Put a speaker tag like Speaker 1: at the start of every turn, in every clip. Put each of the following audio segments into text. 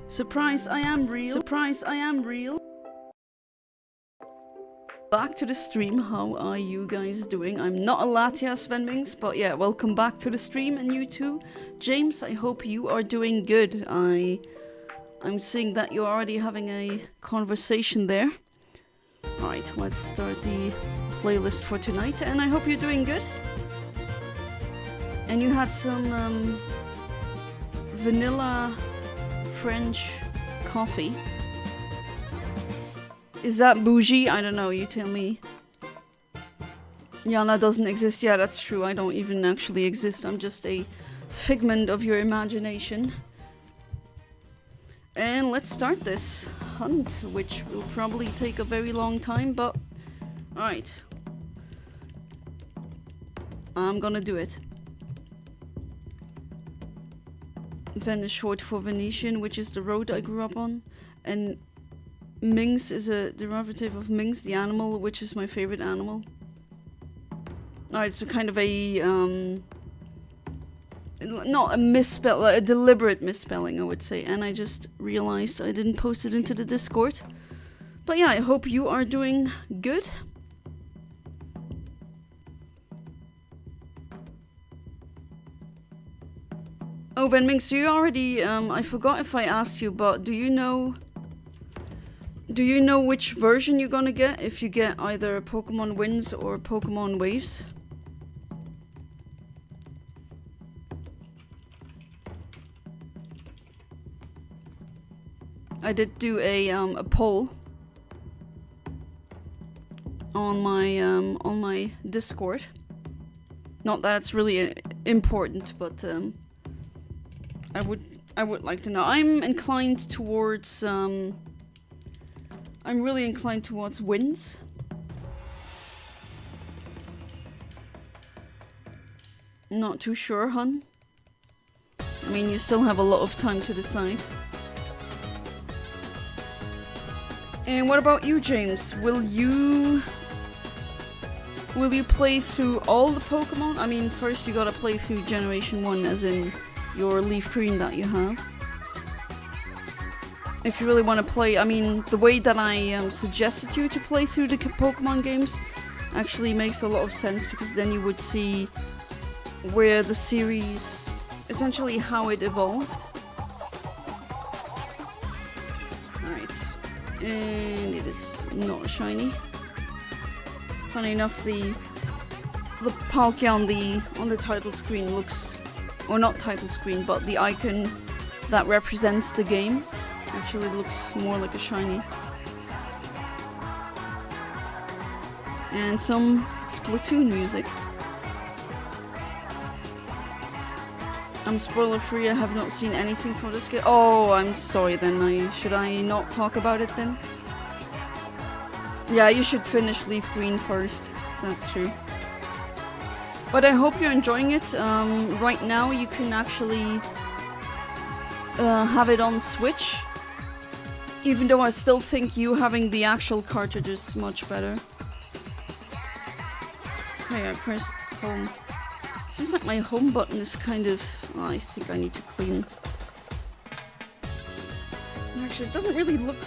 Speaker 1: Surprise, I am real. Surprise, I am real. Back to the stream. How are you guys doing? I'm not Alatia Svenmings, but yeah, welcome back to the stream, and you too. James, I hope you are doing good. I'm seeing that you're already having a conversation there. Alright, let's start the playlist for tonight, and I hope you're doing good. And you had some vanilla French coffee. Is that bougie? I don't know, you tell me. Yana doesn't exist. Yeah, that's true. I don't even actually exist. I'm just a figment of your imagination. And let's start this hunt, which will probably take a very long time, but alright. I'm gonna do it. Ven is short for Venetian, which is the road I grew up on. And Minx is a derivative of Minx, the animal, which is my favorite animal. Alright, so kind of a, not a misspell, a deliberate misspelling, I would say. And I just realized I didn't post it into the Discord. But yeah, I hope you are doing good. Oh, Van Minx, you already, I forgot if I asked you, but do you know which version you're gonna get if you get either Pokemon Winds or Pokemon Waves? I did do a poll on my Discord. Not that it's really important, but I would like to know. I'm inclined towards I'm really inclined towards Winds. Not too sure, hun. I mean, you still have a lot of time to decide. And what about you, James? Will you play through all the Pokemon? I mean, first you gotta play through Generation 1, as in your Leaf Green that you have. If you really want to play, I mean, the way that I suggested you to play through the Pokemon games actually makes a lot of sense, because then you would see where the series, essentially how it evolved. And it is not a shiny. Funny enough, the Palkia on the title screen looks, or not title screen, but the icon that represents the game actually looks more like a shiny. And some Splatoon music. I'm spoiler free, I have not seen anything for this game. Oh, I'm sorry then, should I not talk about it then? Yeah, you should finish Leaf Green first, that's true. But I hope you're enjoying it. Right now you can actually have it on Switch. Even though I still think you having the actual cartridge is much better. Okay, I pressed home. Seems like my home button is kind of... Oh, I think I need to clean. Actually, it doesn't really look...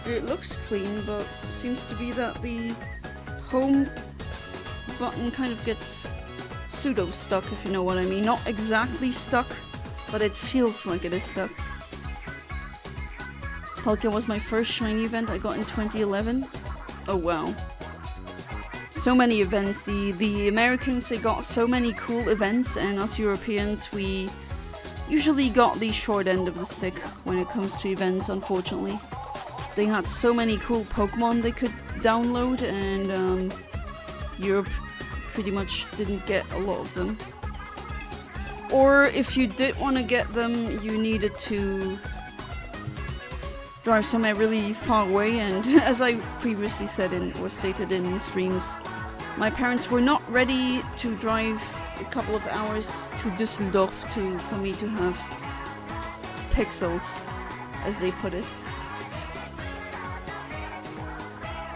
Speaker 1: It looks clean, but seems to be that the home button kind of gets pseudo-stuck, if you know what I mean. Not exactly stuck, but it feels like it is stuck. Palkia was my first shiny event I got in 2011. Oh wow. So many events. The Americans, they got so many cool events, and us Europeans, we usually got the short end of the stick when it comes to events, unfortunately. They had so many cool Pokemon they could download, and Europe pretty much didn't get a lot of them. Or if you did want to get them, you needed to drive somewhere really far away, and as I previously said or stated in streams, my parents were not ready to drive a couple of hours to Düsseldorf for me to have pixels, as they put it.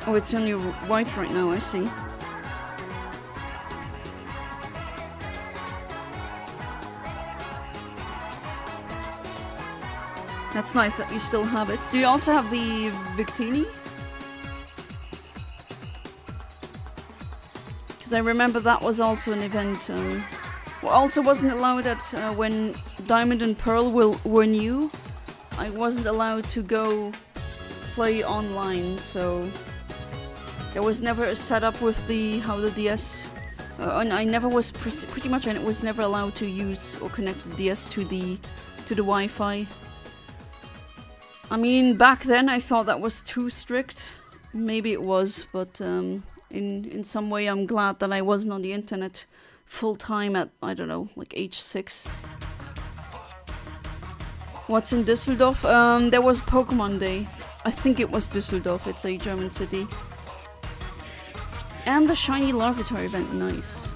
Speaker 1: Oh, it's on your right right now, I see. That's nice that you still have it. Do you also have the Victini? Because I remember that was also an event. Also wasn't allowed at when Diamond and Pearl were new. I wasn't allowed to go play online, so there was never a setup with how the DS. And I never was pretty much. I was never allowed to use or connect the DS to the Wi-Fi. I mean, back then I thought that was too strict. Maybe it was, but in some way I'm glad that I wasn't on the internet full time at, I don't know, like age 6. What's in Düsseldorf? There was Pokémon Day. I think it was Düsseldorf. It's a German city. And the Shiny Larvitar event. Nice.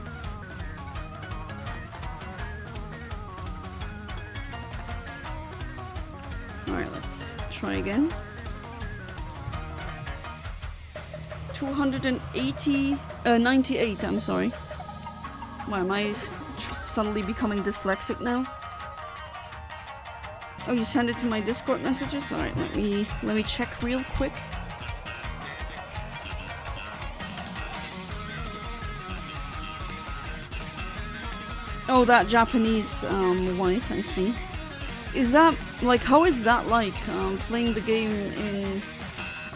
Speaker 1: Alright, let's try again. 98, I'm sorry. Why am I suddenly becoming dyslexic now? Oh, you send it to my Discord messages? Alright, let me check real quick. Oh, that Japanese white, I see. Is that, like, how is that like, playing the game in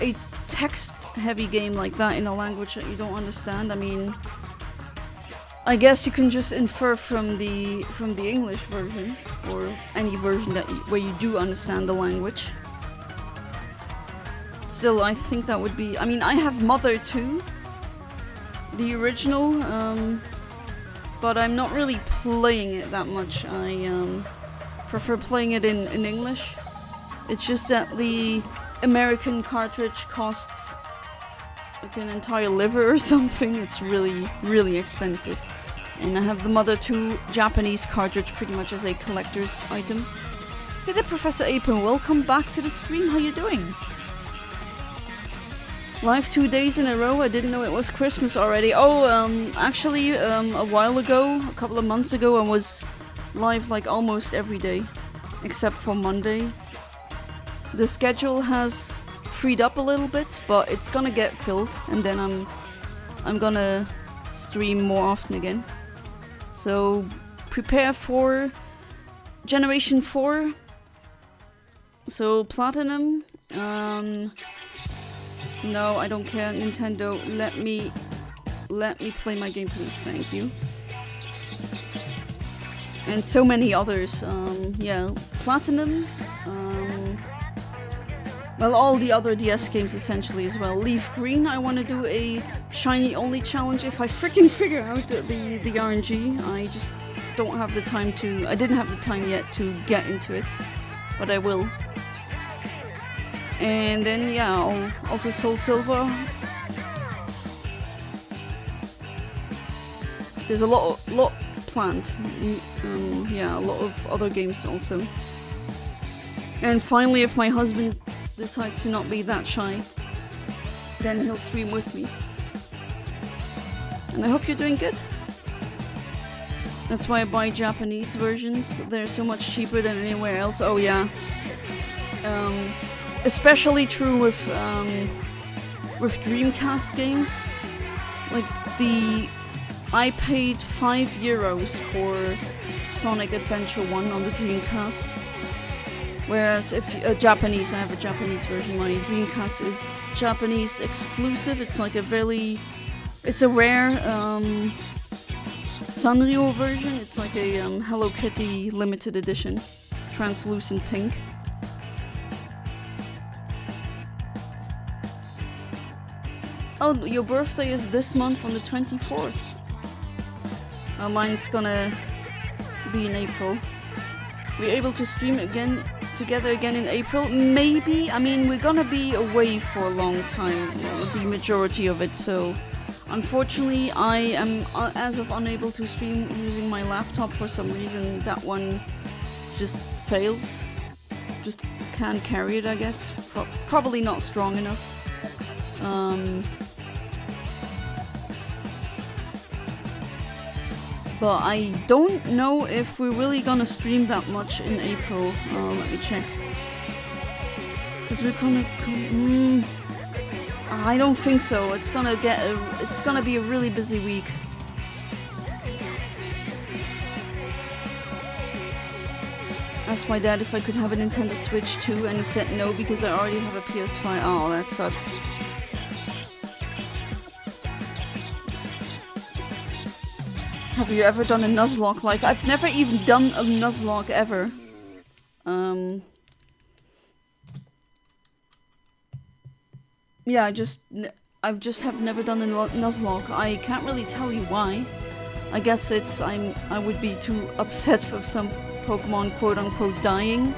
Speaker 1: a text-heavy game like that in a language that you don't understand? I mean, I guess you can just infer from the English version, or any version where you do understand the language. Still, I think that would be, I mean, I have Mother too, the original, but I'm not really playing it that much. I prefer playing it in English. It's just that the American cartridge costs like an entire liver or something. It's really, really expensive. And I have the Mother 2 Japanese cartridge pretty much as a collector's item. Hey there, Professor Apron, welcome back to the stream. How you doing? Live 2 days in a row. I didn't know it was Christmas already. Oh, actually, a while ago, a couple of months ago, I was live like almost every day, except for Monday. The schedule has freed up a little bit, but it's gonna get filled, and then I'm gonna stream more often again. So prepare for Generation 4. So Platinum. No, I don't care. Nintendo, let me play my game, please. Thank you. And so many others. Yeah, Platinum. Well, all the other DS games essentially as well. Leaf Green, I want to do a shiny only challenge if I freaking figure out the RNG. I just don't have the time to. I didn't have the time yet to get into it, but I will. And then yeah, also Soul Silver. There's a lot planned. Yeah, a lot of other games also. And finally, if my husband decides to not be that shy, then he'll stream with me. And I hope you're doing good. That's why I buy Japanese versions. They're so much cheaper than anywhere else. Oh yeah. Especially true with Dreamcast games. Like I paid €5 for Sonic Adventure 1 on the Dreamcast. Whereas if Japanese, I have a Japanese version. My Dreamcast is Japanese exclusive. It's like it's a rare Sanrio version. It's like a Hello Kitty limited edition. It's translucent pink. Oh, your birthday is this month on the 24th. Mine's gonna be in April. We're able to stream together again in April? Maybe. I mean, we're gonna be away for a long time, the majority of it, so unfortunately I am as of unable to stream using my laptop for some reason. That one just fails. Just can't carry it, I guess. Probably not strong enough. But I don't know if we're really gonna stream that much in April. Let me check. Is we're gonna come... I don't think so. It's gonna be a really busy week. Asked my dad if I could have a Nintendo Switch too, and he said no because I already have a PS5. Oh, that sucks. Have you ever done a Nuzlocke live? I've never even done a Nuzlocke ever. Yeah, I just have never done a Nuzlocke. I can't really tell you why. I guess I would be too upset for some Pokemon quote-unquote dying.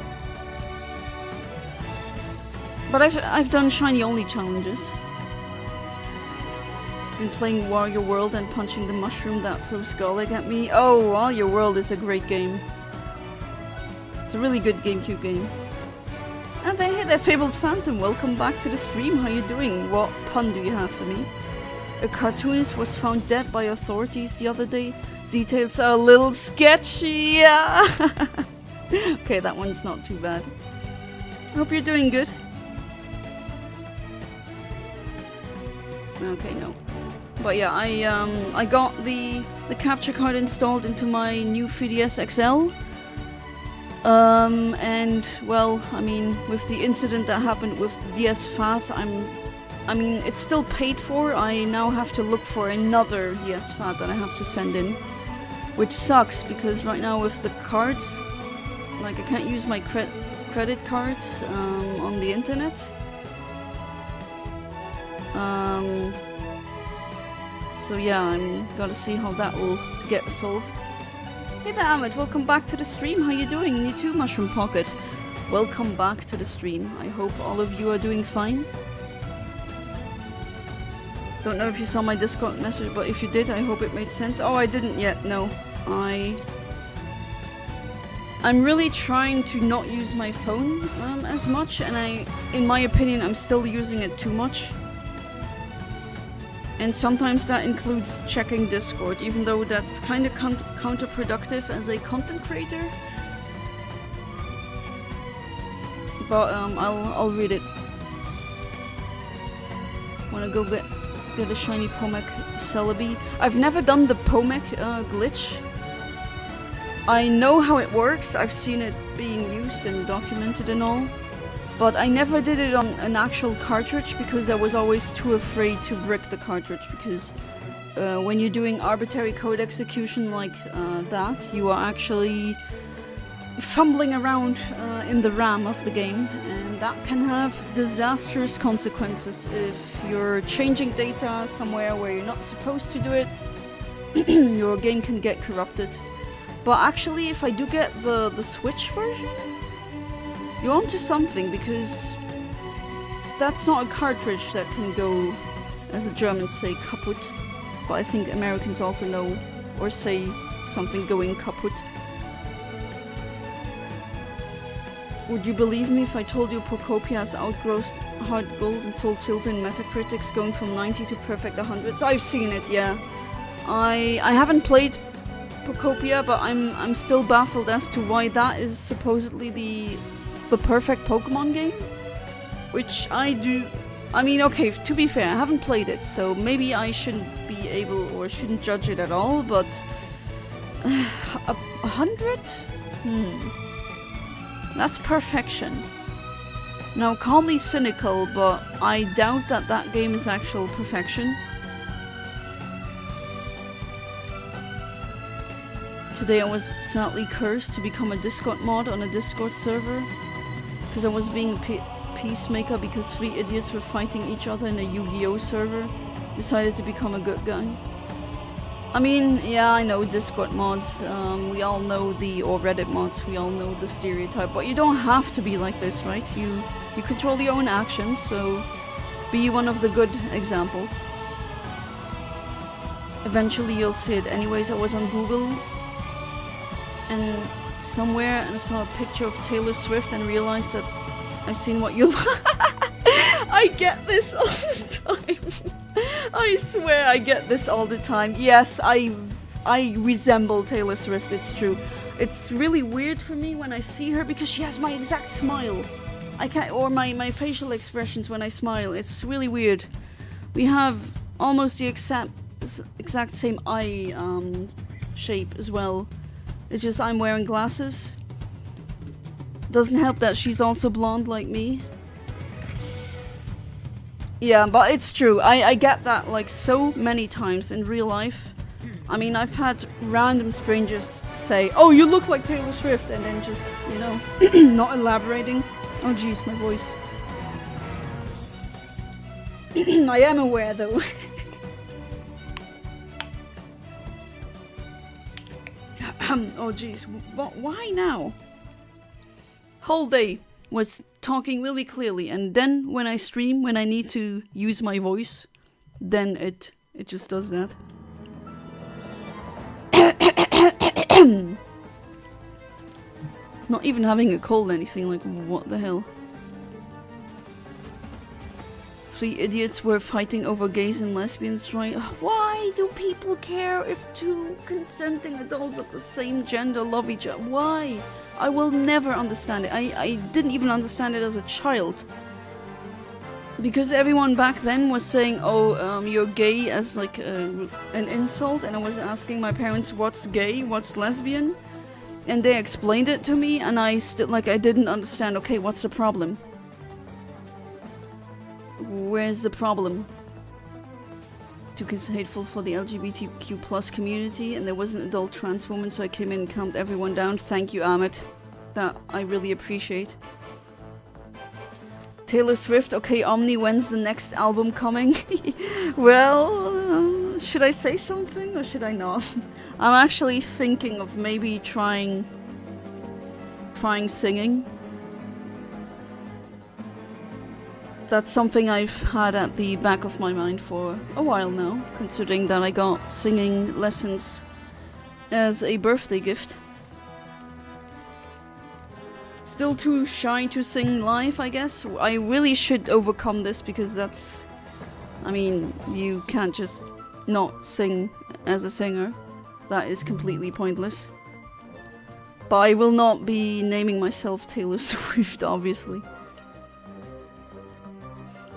Speaker 1: But I've done shiny only challenges. Been playing Wario World and punching the mushroom that throws garlic at me. Oh, Wario World is a great game. It's a really good GameCube game. And hey there, Fabled Phantom, welcome back to the stream. How you doing? What pun do you have for me? A cartoonist was found dead by authorities the other day. Details are a little sketchy. Yeah. Okay, that one's not too bad. Hope you're doing good. Okay, no. But yeah, I got the capture card installed into my new 3DS XL. And well, I mean, with the incident that happened with the DS Fat, I mean, it's still paid for. I now have to look for another DS Fat that I have to send in, which sucks because right now with the cards, like I can't use my credit cards on the internet. So yeah, I'm gotta see how that will get solved. Hey there, Amit, welcome back to the stream. How you doing? You too, Mushroom Pocket. Welcome back to the stream. I hope all of you are doing fine. Don't know if you saw my Discord message, but if you did, I hope it made sense. Oh, I didn't yet, no. I'm really trying to not use my phone as much, and in my opinion, I'm still using it too much. And sometimes that includes checking Discord, even though that's kind of counterproductive as a content creator. But I'll read it. Wanna go get a shiny Pomek Celebi. I've never done the Pomek glitch. I know how it works. I've seen it being used and documented and all. But I never did it on an actual cartridge because I was always too afraid to brick the cartridge, because when you're doing arbitrary code execution like that, you are actually fumbling around in the RAM of the game, and that can have disastrous consequences if you're changing data somewhere where you're not supposed to do it. Your game can get corrupted. But actually, if I do get the Switch version, you're onto something, because that's not a cartridge that can go, as the Germans say, kaputt. But I think Americans also know or say something going kaputt. Would you believe me if I told you Pokopia has outgrossed hard gold and sold silver in Metacritics, going from 90 to perfect 100? I've seen it, yeah. I haven't played Pokopia, but I'm still baffled as to why that is supposedly the perfect Pokemon game, which I do. I mean, okay, to be fair, I haven't played it, so maybe I shouldn't be able or shouldn't judge it at all, but 100? That's perfection. Now, call me cynical, but I doubt that game is actual perfection. Today I was sadly cursed to become a Discord mod on a Discord server, because I was being a peacemaker because 3 idiots were fighting each other in a Yu-Gi-Oh server. Decided to become a good guy. I mean, yeah, I know Discord mods, we all know or Reddit mods, we all know the stereotype, but you don't have to be like this, right? You control your own actions, so be one of the good examples. Eventually you'll see it. Anyways, I was on Google and somewhere and I saw a picture of Taylor Swift and realized that I've seen what you I get this all the time. I swear I get this all the time. Yes, I resemble Taylor Swift, it's true. It's really weird for me when I see her because she has my exact smile. I can't, or my facial expressions when I smile. It's really weird. We have almost the exact same eye shape as well. It's just I'm wearing glasses. Doesn't help that she's also blonde like me. Yeah, but it's true. I get that like so many times in real life. I mean, I've had random strangers say, "Oh, you look like Taylor Swift," and then just, you know, not elaborating. Oh jeez, my voice. I am aware though. Oh jeez, why now? Whole day was talking really clearly, and then when I stream, when I need to use my voice, then it just does that. Not even having a cold or anything, like what the hell. 3 idiots were fighting over gays and lesbians, right? Why do people care if 2 consenting adults of the same gender love each other? Why? I will never understand it. I didn't even understand it as a child. Because everyone back then was saying, oh, you're gay as like an insult, and I was asking my parents what's gay, what's lesbian, and they explained it to me, and I still, like, I didn't understand, okay, what's the problem? Where's the problem? Took it hateful for the LGBTQ plus community, and there was an adult trans woman, so I came in and calmed everyone down. Thank you, Amit. That I really appreciate. Taylor Swift, okay, Omni, when's the next album coming? Well, should I say something or should I not? I'm actually thinking of maybe trying singing. That's something I've had at the back of my mind for a while now, considering that I got singing lessons as a birthday gift. Still too shy to sing live, I guess. I really should overcome this because that's... I mean, you can't just not sing as a singer. That is completely pointless. But I will not be naming myself Taylor Swift, obviously.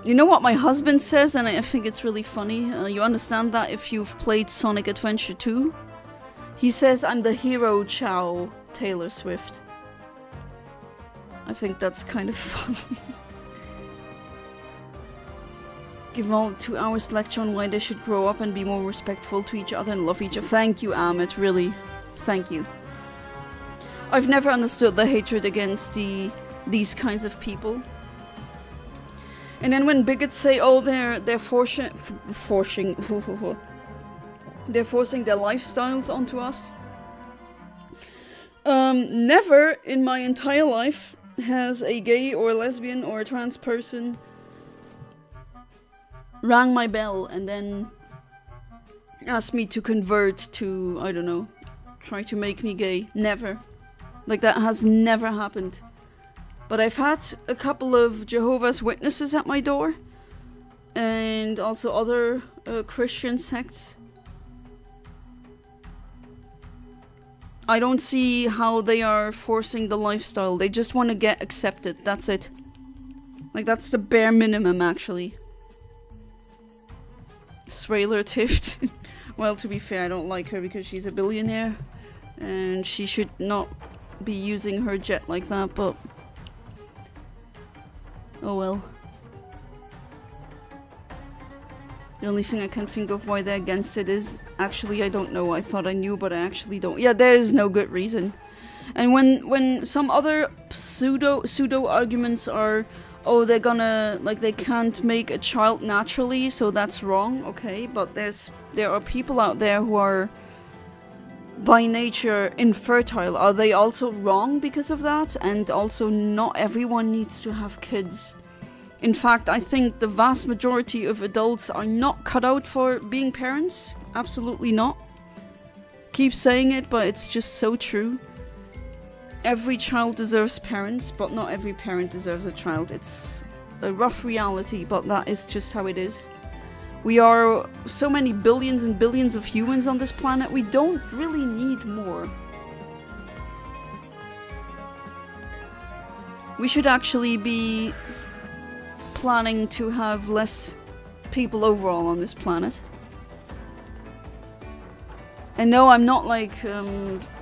Speaker 1: You know what my husband says, and I think it's really funny? You understand that if you've played Sonic Adventure 2? He says I'm the hero Chow Taylor Swift. I think that's kind of fun. Give all 2 hours lecture on why they should grow up and be more respectful to each other and love each other. Thank you, Amit, really. Thank you. I've never understood the hatred against these kinds of people. And then when bigots say, oh, they're forcing they're forcing their lifestyles onto us. Never in my entire life has a gay or a lesbian or a trans person rang my bell and then asked me to convert to, I don't know, try to make me gay. Never. Like, that has never happened. But I've had a couple of Jehovah's Witnesses at my door, and also other Christian sects. I don't see how they are forcing the lifestyle. They just want to get accepted. That's it. Like, that's the bare minimum, actually. Srailer Tift. Well, to be fair, I don't like her because she's a billionaire. And she should not be using her jet like that, but... oh well. The only thing I can think of why they're against it is... actually, I don't know. I thought I knew, but I actually don't. Yeah, there is no good reason. And when some other pseudo arguments are... oh, they're gonna... like, they can't make a child naturally, so that's wrong. Okay, but there are people out there who are... by nature infertile. Are they also wrong because of that? And also, not everyone needs to have kids. In fact, I think the vast majority of adults are not cut out for being parents. Absolutely not. Keep saying it, but it's just so true. Every child deserves parents, but not every parent deserves a child. It's a rough reality, but that is just how it is. We are so many billions and billions of humans on this planet, we don't really need more. We should actually be planning to have less people overall on this planet. And no, I'm not like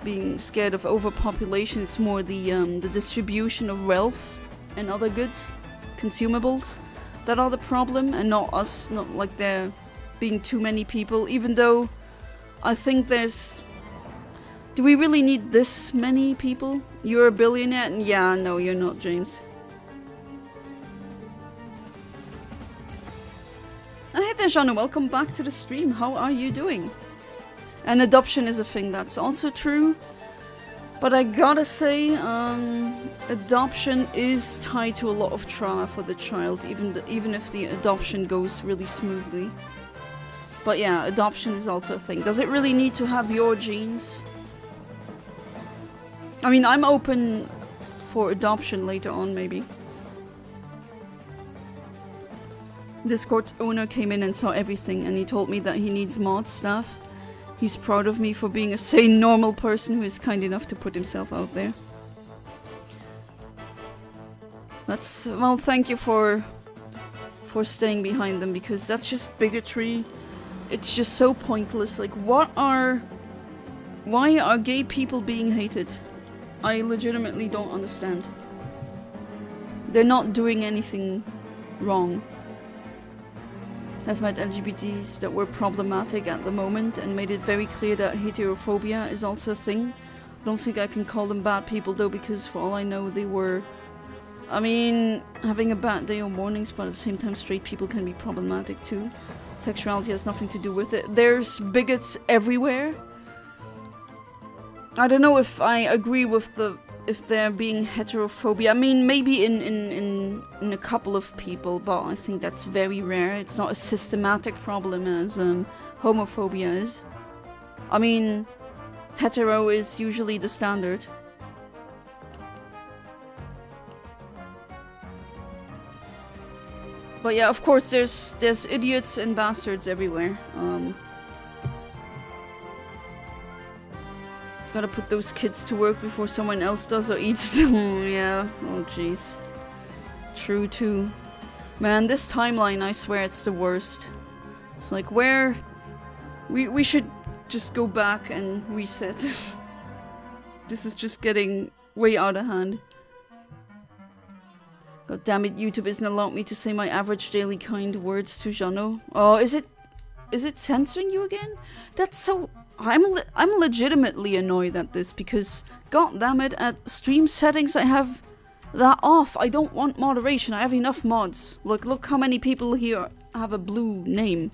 Speaker 1: being scared of overpopulation. It's more the distribution of wealth and other goods, consumables, that are the problem, and not us. Not like there being too many people. Even though I think there's. Do we really need this many people? You're a billionaire? And yeah, no, you're not, James. Oh, hey there, Jean, welcome back to the stream. How are you doing? And adoption is a thing, that's also true. But I gotta say, adoption is tied to a lot of trauma for the child, even if the adoption goes really smoothly. But yeah, adoption is also a thing. Does it really need to have your genes? I mean, I'm open for adoption later on, maybe. Discord's owner came in and saw everything, and he told me that he needs mod stuff. He's proud of me for being a sane, normal person who is kind enough to put himself out there. That's... well, thank you for staying behind them, because that's just bigotry. It's just so pointless. Like, why are gay people being hated? I legitimately don't understand. They're not doing anything wrong. I've met LGBTs that were problematic at the moment and made it very clear that heterophobia is also a thing. I don't think I can call them bad people though, because for all I know they were... I mean, having a bad day or mornings, but at the same time straight people can be problematic too. Sexuality has nothing to do with it. There's bigots everywhere. I don't know if I agree with if there being heterophobia. I mean, maybe in a couple of people, but I think that's very rare. It's not a systematic problem as homophobia is. I mean, hetero is usually the standard. But yeah, of course, there's idiots and bastards everywhere. Gotta put those kids to work before someone else does or eats them. Yeah, oh jeez. True too. Man, this timeline, I swear it's the worst. It's like, where... We should just go back and reset. This is just getting way out of hand. God damn it, YouTube isn't allowing me to say my average daily kind words to Jano. Oh, is it censoring you again? That's so... I'm legitimately annoyed at this because, god damn it, at stream settings I have that off. I don't want moderation. I have enough mods. Look how many people here have a blue name.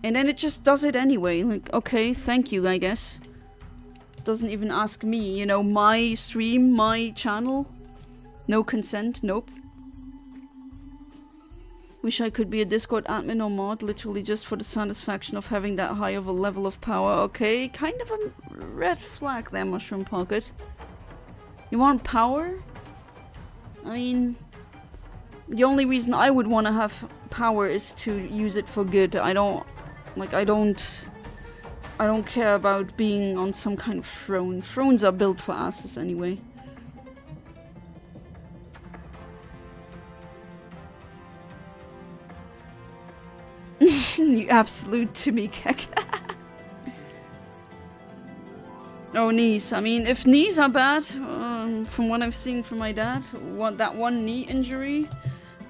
Speaker 1: And then it just does it anyway. Like, okay, thank you, I guess. Doesn't even ask me, you know, my stream, my channel. No consent, nope. Wish I could be a Discord admin or mod, literally just for the satisfaction of having that high of a level of power. Okay, kind of a red flag there, Mushroom Pocket. You want power? I mean, the only reason I would want to have power is to use it for good. I don't care about being on some kind of throne. Thrones are built for asses anyway. You absolute Timmy Keck. Oh, knees. I mean, if knees are bad, from what I've seen from my dad, that one knee injury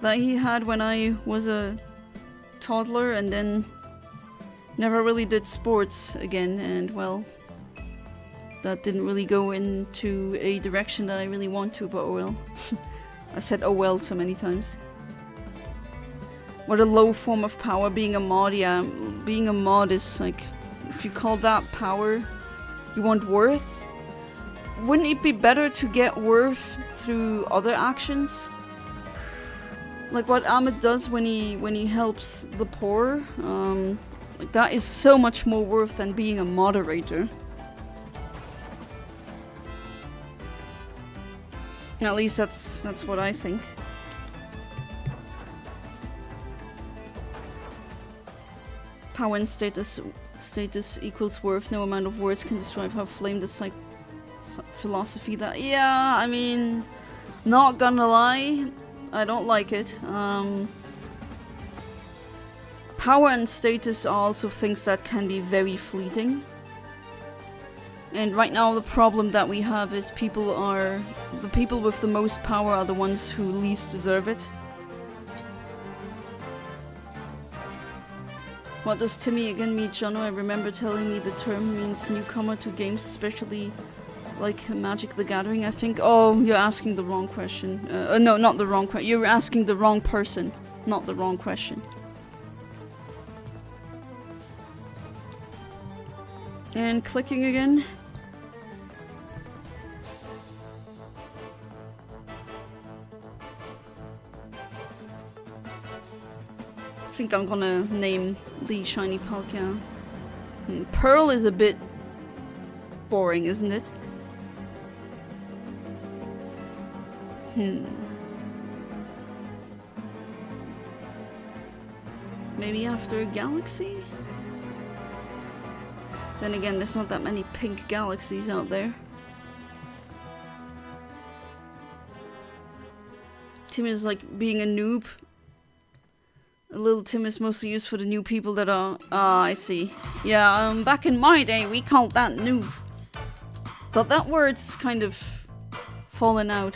Speaker 1: that he had when I was a toddler and then never really did sports again, and well, that didn't really go into a direction that I really want to, but oh well. I said oh well so many times. What a low form of power, being a mod. Yeah, being a mod is like, if you call that power, you want worth? Wouldn't it be better to get worth through other actions? Like what Ahmed does when he helps the poor. Like that is so much more worth than being a moderator. At least that's what I think. Power and status equals worth. No amount of words can describe how flame the philosophy that... Yeah, I mean... Not gonna lie, I don't like it. Power and status are also things that can be very fleeting. And right now the problem that we have is the people with the most power are the ones who least deserve it. What does Timmy again mean, Jono? I remember telling me the term means newcomer to games, especially like Magic the Gathering, I think. Oh, you're asking the wrong question. No, not the wrong question. You're asking the wrong person, not the wrong question. And clicking again. I think I'm gonna name the shiny Palkia. Pearl is a bit boring, isn't it? Maybe after a galaxy? Then again, there's not that many pink galaxies out there. Tim is like being a noob. A little Tim is mostly used for the new people that are... Ah, I see. Yeah, back in my day, we called that noob. But that word's kind of fallen out.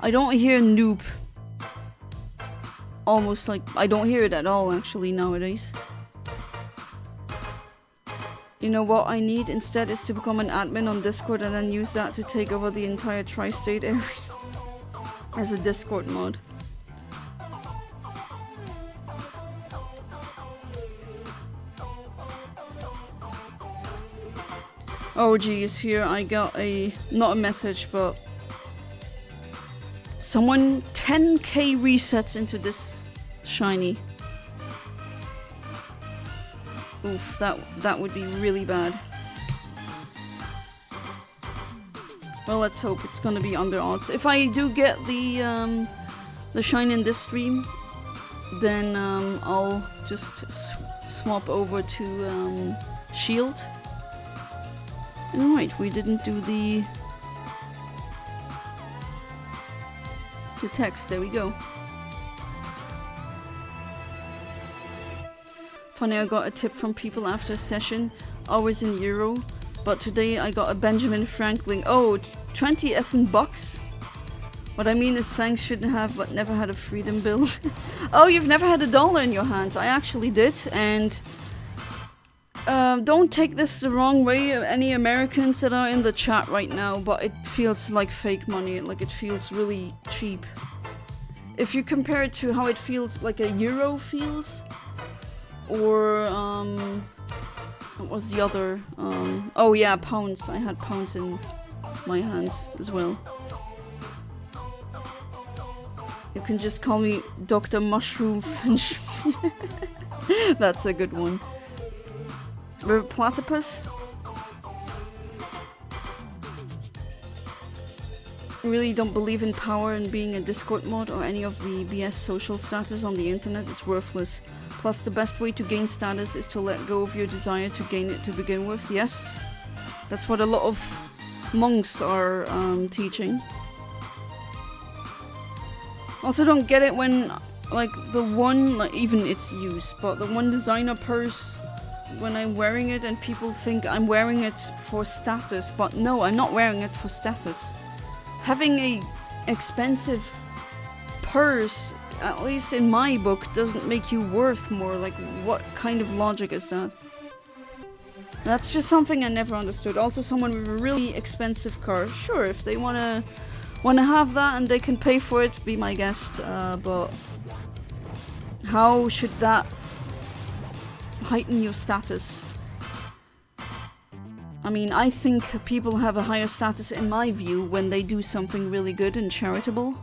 Speaker 1: I don't hear noob. Almost like... I don't hear it at all, actually, nowadays. You know what I need instead is to become an admin on Discord and then use that to take over the entire tri-state area. As a Discord mod. Oh geez, here I got not a message, but someone 10k resets into this shiny. Oof, that would be really bad. Well, let's hope it's gonna be under odds. If I do get the shine in this stream, then I'll just swap over to Shield. And right, we didn't do the text. There we go. Funny, I got a tip from people after session, always in euro, but today I got a Benjamin Franklin. Oh, 20 effing bucks? What I mean is thanks shouldn't have, but never had a freedom bill. Oh, you've never had $1 in your hands. I actually did, and don't take this the wrong way, any Americans that are in the chat right now, but it feels like fake money, like it feels really cheap. If you compare it to how it feels like a euro feels, or what was the other? Oh yeah, pounds. I had pounds in my hands as well. You can just call me Dr. Mushroom Finch. That's a good one. Platypus? I really don't believe in power and being a Discord mod or any of the BS social status on the internet is worthless. Plus the best way to gain status is to let go of your desire to gain it to begin with. Yes, that's what a lot of monks are teaching. Also don't get it when like the one, like even its use, but the one designer purse, when I'm wearing it and people think I'm wearing it for status, but no, I'm not wearing it for status. Having a expensive purse, at least in my book, doesn't make you worth more. Like, what kind of logic is that? That's just something I never understood. Also, someone with a really expensive car, sure, if they wanna have that and they can pay for it, be my guest, but how should that heighten your status? I mean, I think people have a higher status in my view when they do something really good and charitable.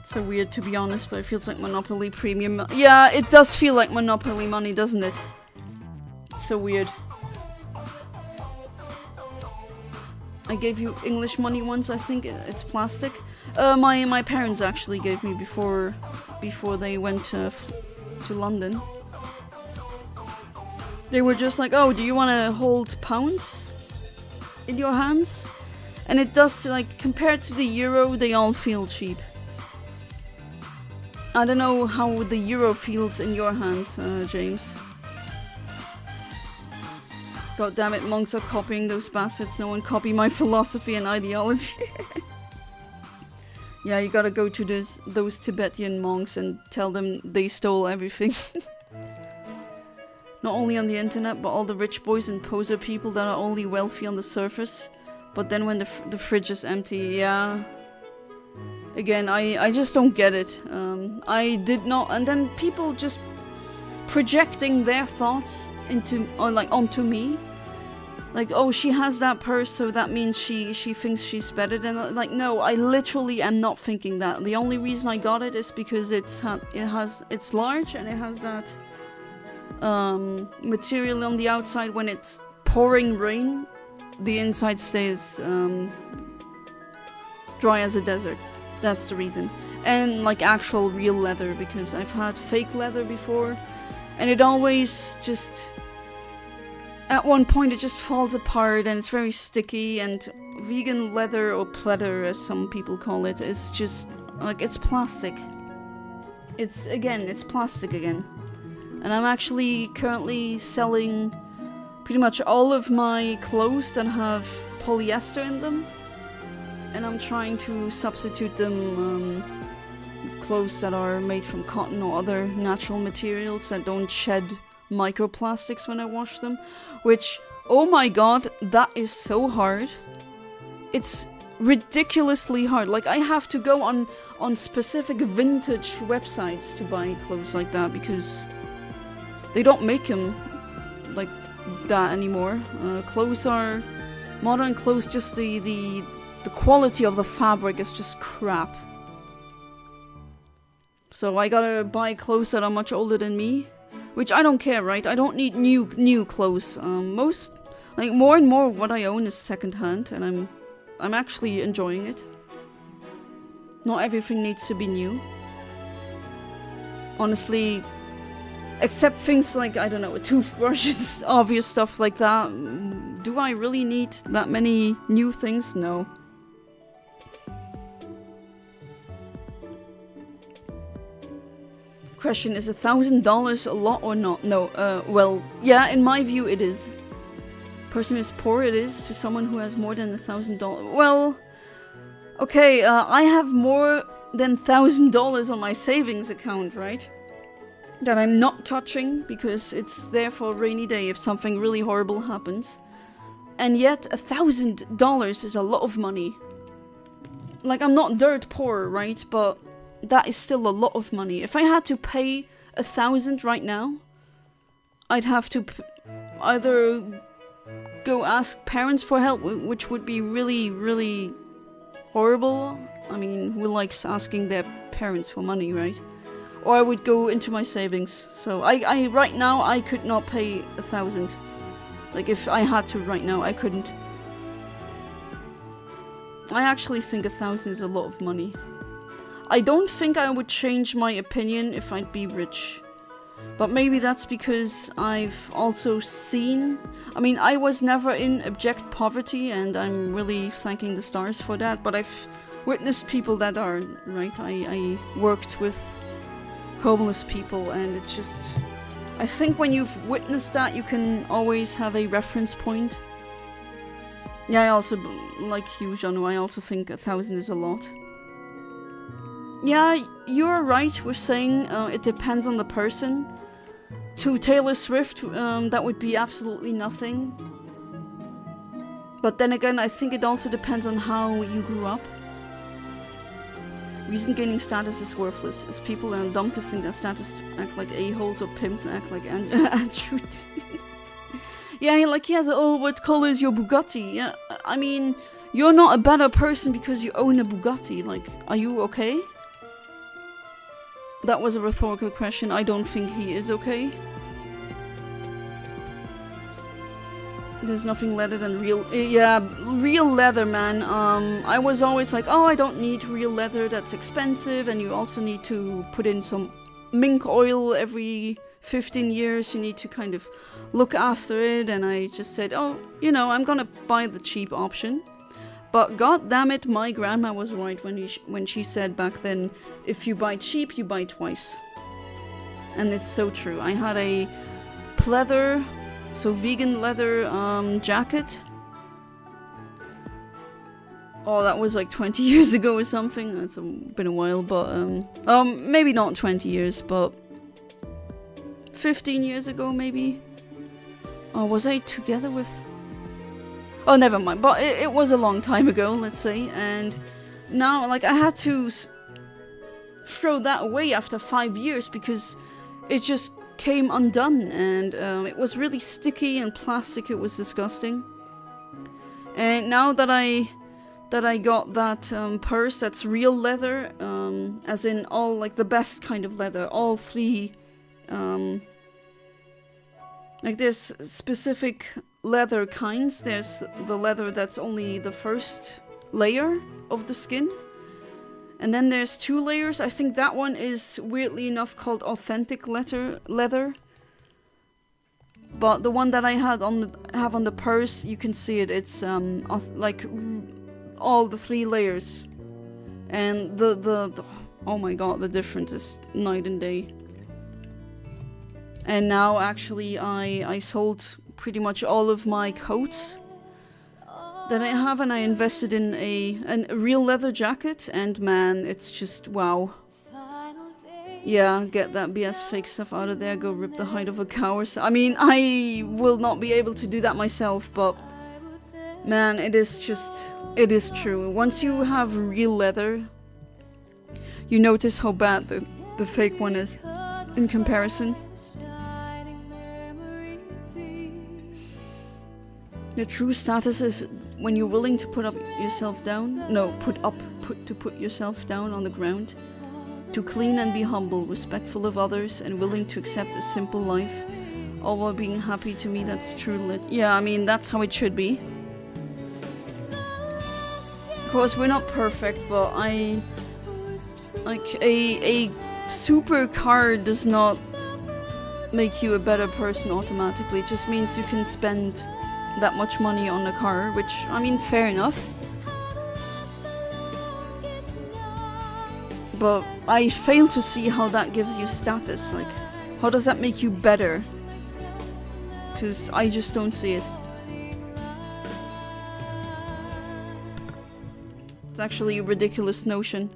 Speaker 1: So weird to be honest, but it feels like Monopoly Premium. Yeah, it does feel like Monopoly money, doesn't it? It's so weird. I gave you English money once, I think. It's plastic. My parents actually gave me before they went to London. They were just like, oh, do you want to hold pounds? in your hands. And it does, like, compared to the euro, they all feel cheap. I don't know how the euro feels in your hand, James. God damn it, monks are copying those bastards. No one copy my philosophy and ideology. Yeah, you gotta go to those Tibetan monks and tell them they stole everything. Not only on the internet, but all the rich boys and poser people that are only wealthy on the surface. But then when the fridge is empty, yeah. Again, I just don't get it. I did not... And then people just projecting their thoughts into... or like, onto me. Like, oh, she has that purse, so that means she thinks she's better than... Like, no, I literally am not thinking that. The only reason I got it is because it's large and it has that material on the outside. When it's pouring rain, the inside stays dry as a desert. That's the reason. And like actual real leather, because I've had fake leather before and it always just... At one point it just falls apart and it's very sticky, and vegan leather, or pleather as some people call it, is just like, it's plastic. It's plastic again. And I'm actually currently selling pretty much all of my clothes that have polyester in them. And I'm trying to substitute them with clothes that are made from cotton or other natural materials that don't shed microplastics when I wash them. Which, oh my god, that is so hard. It's ridiculously hard. Like, I have to go on specific vintage websites to buy clothes like that, because they don't make them like that anymore. Modern clothes, just the quality of the fabric is just crap. So I gotta buy clothes that are much older than me. Which I don't care, right? I don't need new clothes. More and more of what I own is secondhand, and I'm actually enjoying it. Not everything needs to be new. Honestly, except things like, I don't know, a toothbrush, it's obvious stuff like that. Do I really need that many new things? No. Question, is $1,000 a lot or not? No, well, yeah, in my view it is. Person who is poor, it is. To someone who has more than $1,000. Well, okay, I have more than $1,000 on my savings account, right? That I'm not touching because it's there for a rainy day if something really horrible happens. And yet, $1,000 is a lot of money. Like, I'm not dirt poor, right? But that is still a lot of money. If I had to pay $1,000 right now, I'd have to either go ask parents for help, which would be really, really horrible. I mean, who likes asking their parents for money, right? Or I would go into my savings. So I right now, I could not pay $1,000. Like, if I had to right now, I couldn't. I actually think $1,000 is a lot of money. I don't think I would change my opinion if I'd be rich. But maybe that's because I've also seen... I mean, I was never in abject poverty, and I'm really thanking the stars for that. But I've witnessed people that are, right? I worked with homeless people, and it's just... I think when you've witnessed that, you can always have a reference point. Yeah, I also, like you, Janu, I also think $1,000 is a lot. Yeah, you're right with saying it depends on the person. To Taylor Swift, that would be absolutely nothing. But then again, I think it also depends on how you grew up. Reason gaining status is worthless, as people are dumb to think that status act like a-holes or pimp act like Andrew. Yeah, like, yes, oh, what color is your Bugatti? Yeah, I mean, you're not a better person because you own a Bugatti. Like, are you okay? That was a rhetorical question. I don't think he is okay. There's nothing leather than real... yeah, real leather, man. I was always like, oh, I don't need real leather. That's expensive. And you also need to put in some mink oil every 15 years, you need to kind of look after it. And I just said, oh, you know, I'm gonna buy the cheap option. But god damn it, my grandma was right when she said back then, if you buy cheap, you buy twice. And it's so true. I had a pleather, so vegan leather jacket. Oh, that was like 20 years ago or something. It's been a while, but maybe not 20 years, but 15 years ago maybe. Oh, was I together with... Oh, never mind. But it was a long time ago, let's say. And now, like, I had to throw that away after 5 years because it just came undone. And it was really sticky and plastic. It was disgusting. And now that I got that purse that's real leather, as in all, like, the best kind of leather. All three, like, there's specific leather kinds. There's the leather that's only the first layer of the skin. And then there's 2 layers. I think that one is, weirdly enough, called authentic leather. But the one that I have on the purse, you can see it. It's like all the 3 layers. And the oh my god, the difference is night and day. And now actually I sold pretty much all of my coats that I have, and I invested in a real leather jacket, and man, it's just wow. Yeah, get that BS fake stuff out of there, go rip the hide of a cow or so. I mean, I will not be able to do that myself, but man, it is true. Once you have real leather, you notice how bad the fake one is in comparison. Your true status is when you're willing to put yourself down on the ground, to clean and be humble, respectful of others, and willing to accept a simple life, all while being happy. To me, that's true. Yeah, I mean, that's how it should be. Of course, we're not perfect, but a super car does not make you a better person automatically. It just means you can spend that much money on a car, which, I mean, fair enough. But I fail to see how that gives you status. Like, how does that make you better? Because I just don't see it. It's actually a ridiculous notion.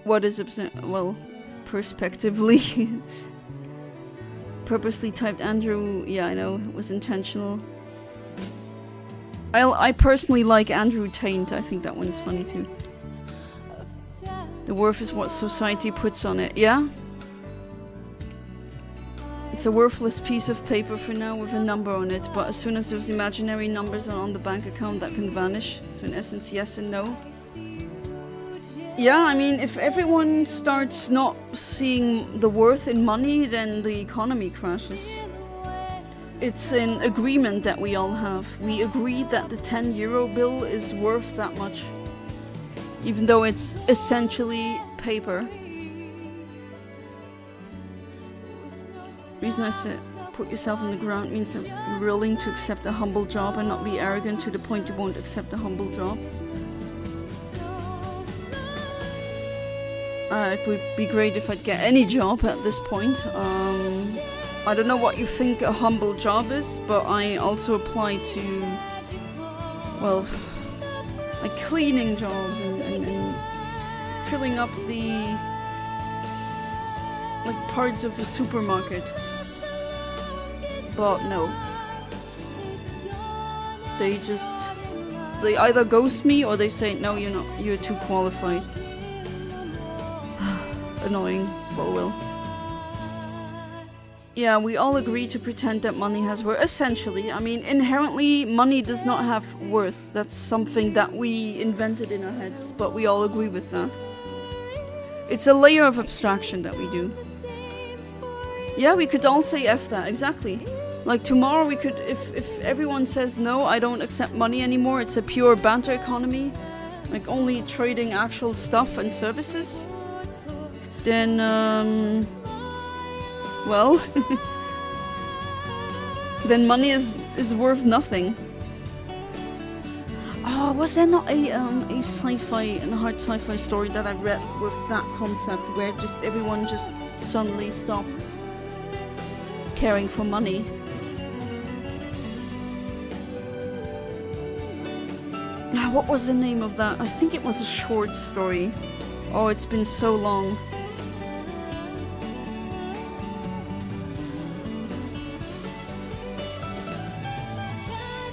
Speaker 1: What is well, prospectively. Purposely typed Andrew. Yeah, I know, it was intentional. I personally like Andrew Taint. I think that one's funny too. The worth is what society puts on it. Yeah? It's a worthless piece of paper for now with a number on it, but as soon as those imaginary numbers are on the bank account, that can vanish. So in essence, yes and no. Yeah, I mean, if everyone starts not seeing the worth in money, then the economy crashes. It's an agreement that we all have. We agreed that the 10 euro bill is worth that much. Even though it's essentially paper. The reason I said put yourself on the ground means that you're willing to accept a humble job and not be arrogant to the point you won't accept a humble job. It would be great if I'd get any job at this point. I don't know what you think a humble job is, but I also apply to, well, like cleaning jobs and filling up the, like, parts of a supermarket. But no. They either ghost me or they say, no, you're too qualified. Annoying, but well. Yeah, we all agree to pretend that money has worth. Essentially, I mean, inherently, money does not have worth. That's something that we invented in our heads, but we all agree with that. It's a layer of abstraction that we do. Yeah, we could all say F that, exactly. Like tomorrow we could, if everyone says no, I don't accept money anymore, it's a pure banter economy, like only trading actual stuff and services. then, well, then money is worth nothing. Oh, was there not a sci-fi, and a hard sci-fi story that I read with that concept where just everyone just suddenly stopped caring for money? Now, what was the name of that? I think it was a short story. Oh, it's been so long.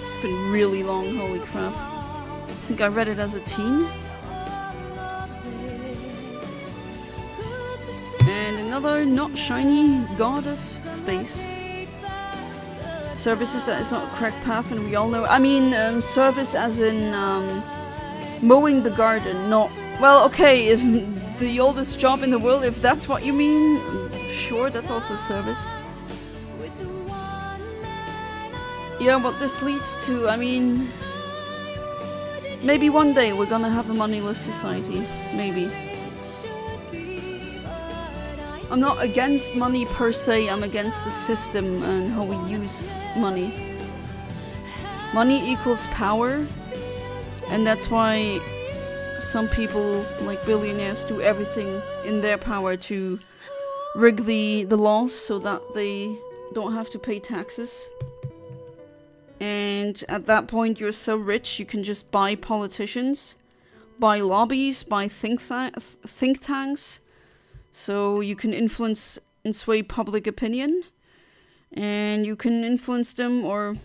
Speaker 1: It's been really long, holy crap. I think I read it as a teen. And another not shiny god of space. Services that is not a correct path, and we all know. I mean, service as in mowing the garden, not. Well, okay, if the oldest job in the world, if that's what you mean, sure, that's also service. Yeah, what this leads to, I mean, maybe one day we're gonna have a moneyless society. Maybe. I'm not against money per se, I'm against the system and how we use money. Money equals power, and that's why some people, like billionaires, do everything in their power to rig the laws so that they don't have to pay taxes. And at that point you're so rich you can just buy politicians, buy lobbies, buy think tanks, so you can influence and sway public opinion, and you can influence them, or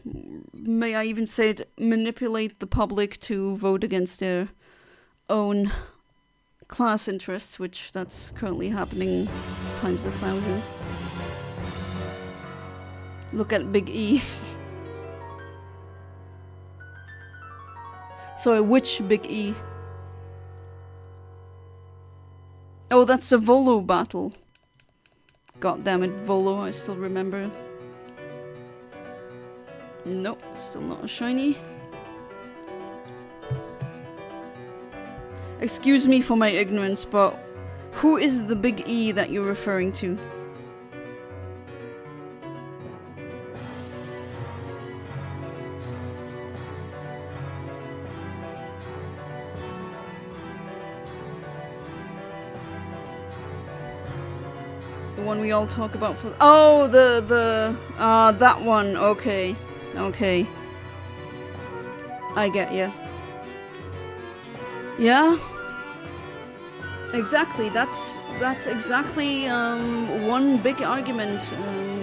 Speaker 1: may I even say it, manipulate the public to vote against their own class interests, which that's currently happening times 1,000. Look at Big E. Sorry, which Big E? Oh, that's the Volo battle. God damn it, Volo, I still remember. Nope, still not a shiny. Excuse me for my ignorance, but who is the Big E that you're referring to? The one we all talk about for— oh, that one, okay. Okay. I get ya. Yeah? Exactly, that's exactly one big argument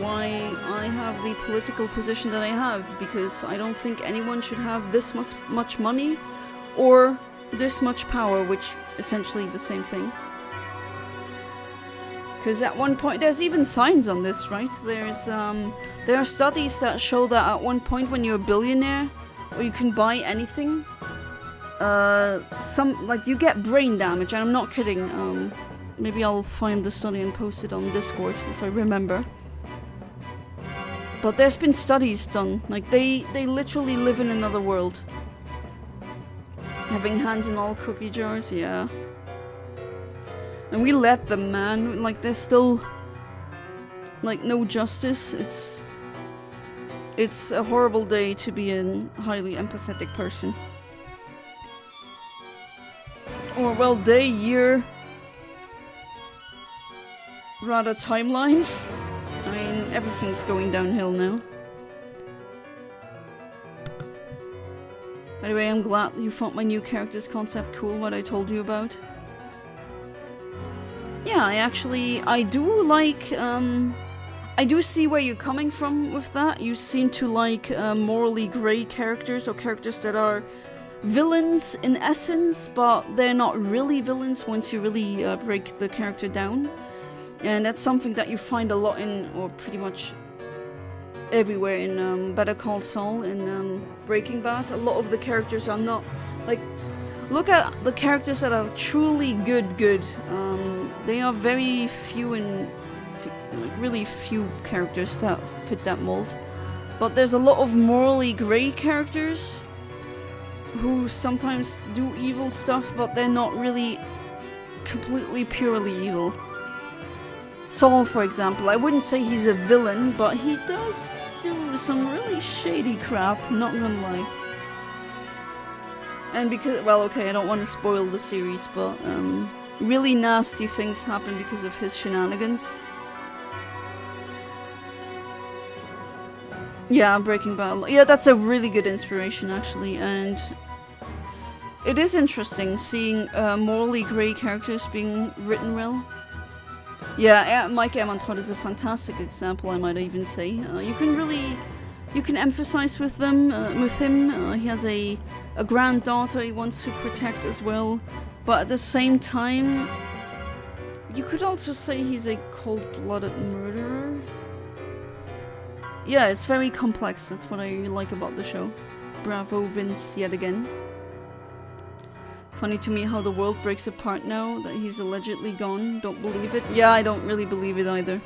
Speaker 1: why I have the political position that I have, because I don't think anyone should have this much money or this much power, which essentially the same thing. Because at one point, there's even signs on this, right? There are studies that show that at one point when you're a billionaire, or you can buy anything, you get brain damage, and I'm not kidding. Maybe I'll find the study and post it on Discord if I remember. But there's been studies done, like they literally live in another world. Having hands in all cookie jars, yeah. And we let them, man. Like, there's still, like, no justice. It's a horrible day to be a highly empathetic person. Or, well, day, year, rather timeline. I mean, everything's going downhill now. Anyway, I'm glad you found my new characters concept cool, what I told you about. Yeah, I do like, I do see where you're coming from with that. You seem to like morally grey characters, or characters that are villains in essence, but they're not really villains once you really break the character down. And that's something that you find a lot in, or pretty much everywhere in Better Call Saul and Breaking Bad. A lot of the characters are not, like, look at the characters that are truly good. They are very few and like really few characters that fit that mold. But there's a lot of morally grey characters who sometimes do evil stuff, but they're not really completely purely evil. Saul, for example, I wouldn't say he's a villain, but he does do some really shady crap, not gonna lie. And because, well, okay, I don't want to spoil the series, but really nasty things happen because of his shenanigans. Yeah, Breaking Bad. Yeah, that's a really good inspiration, actually, and it is interesting seeing morally grey characters being written well. Yeah, Mike Ehrmantraut is a fantastic example, I might even say. You can empathize with him. He has a granddaughter he wants to protect as well, but at the same time, you could also say he's a cold-blooded murderer. Yeah, it's very complex. That's what I like about the show. Bravo, Vince, yet again. Funny to me how the world breaks apart now that he's allegedly gone. Don't believe it. Yeah, I don't really believe it either.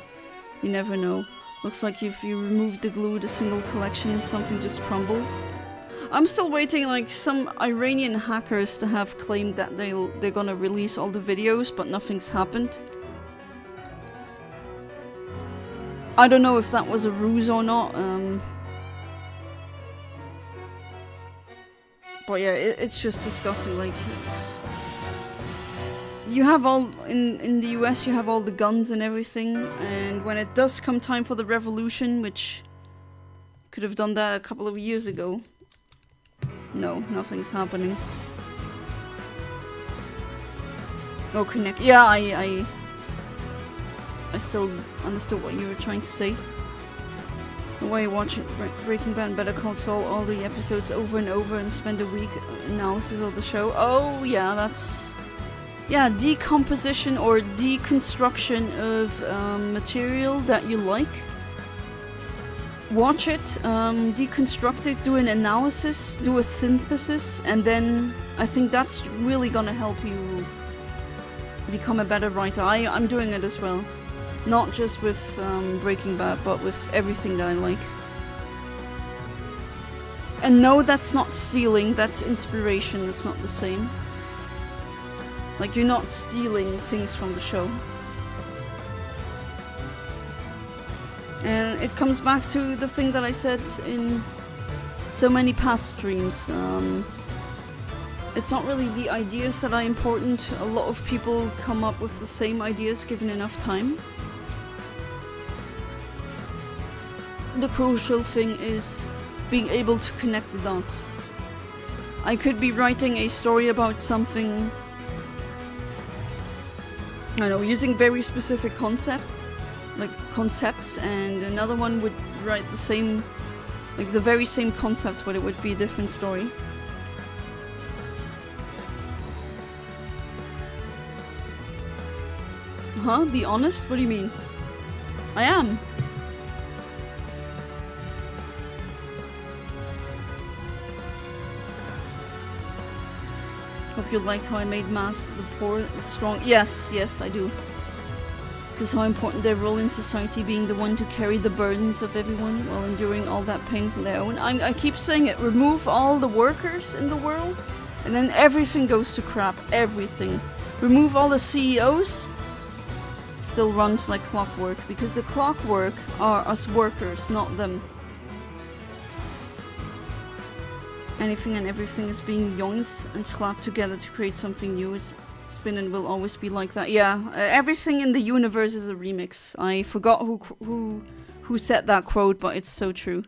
Speaker 1: You never know. Looks like if you remove the glue, the single collection, something just crumbles. I'm still waiting like some Iranian hackers to have claimed that they're gonna release all the videos, but nothing's happened. I don't know if that was a ruse or not. But yeah, it's just disgusting. Like, you have all in the US, you have all the guns and everything, and when it does come time for the revolution, which could have done that a couple of years ago, no, nothing's happening. No connect. Yeah, I still understood what you were trying to say. The way you watch Breaking Bad and Better Call Saul, all the episodes over and over and spend a week analysis of the show. Oh yeah, that's... yeah, decomposition or deconstruction of material that you like. Watch it, deconstruct it, do an analysis, do a synthesis, and then I think that's really gonna help you become a better writer. I'm doing it as well. Not just with Breaking Bad, but with everything that I like. And no, that's not stealing, that's inspiration, that's not the same. Like, you're not stealing things from the show. And it comes back to the thing that I said in so many past streams. It's not really the ideas that are important. A lot of people come up with the same ideas given enough time. The crucial thing is being able to connect the dots. I could be writing a story about something, I don't know, using very specific concepts, and another one would write the same, like the very same concepts, but it would be a different story. Huh? Be honest? What do you mean? I am. Hope you liked how I made mass the poor strong. Yes, yes, I do. Because how important their role in society, being the one to carry the burdens of everyone while enduring all that pain for their own. I keep saying it. Remove all the workers in the world, and then everything goes to crap. Everything. Remove all the CEOs. Still runs like clockwork, because the clockwork are us workers, not them. Anything and everything is being yoinked and slapped together to create something new. It's been and will always be like that. Yeah, everything in the universe is a remix. I forgot who said that quote, but it's so true.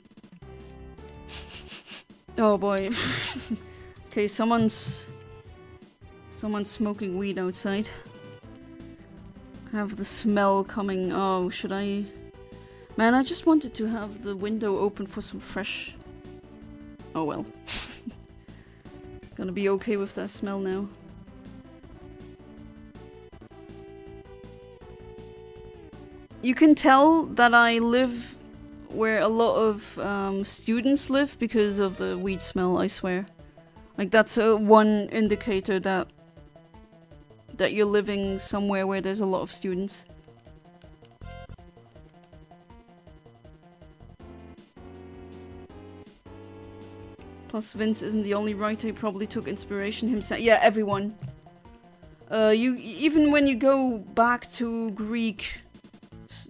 Speaker 1: Oh boy. Okay, someone's smoking weed outside. I have the smell coming. Oh, should I? Man, I just wanted to have the window open for some fresh. Oh well. Gonna be okay with that smell now. You can tell that I live where a lot of students live because of the weed smell, I swear. Like, that's one indicator that you're living somewhere where there's a lot of students. Plus, Vince isn't the only writer. He probably took inspiration himself. Yeah, everyone. Even when you go back to Greek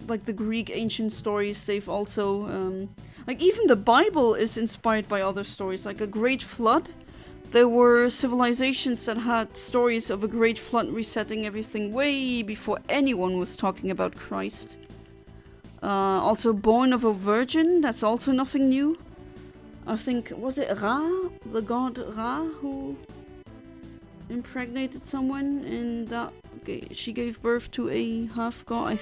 Speaker 1: like the Greek ancient stories, they've also like even the Bible is inspired by other stories, like a great flood. There were civilizations that had stories of a great flood resetting everything way before anyone was talking about Christ. Also born of a virgin, that's also nothing new. I think, was it Ra, the god Ra, who impregnated someone and that she gave birth to a half-god?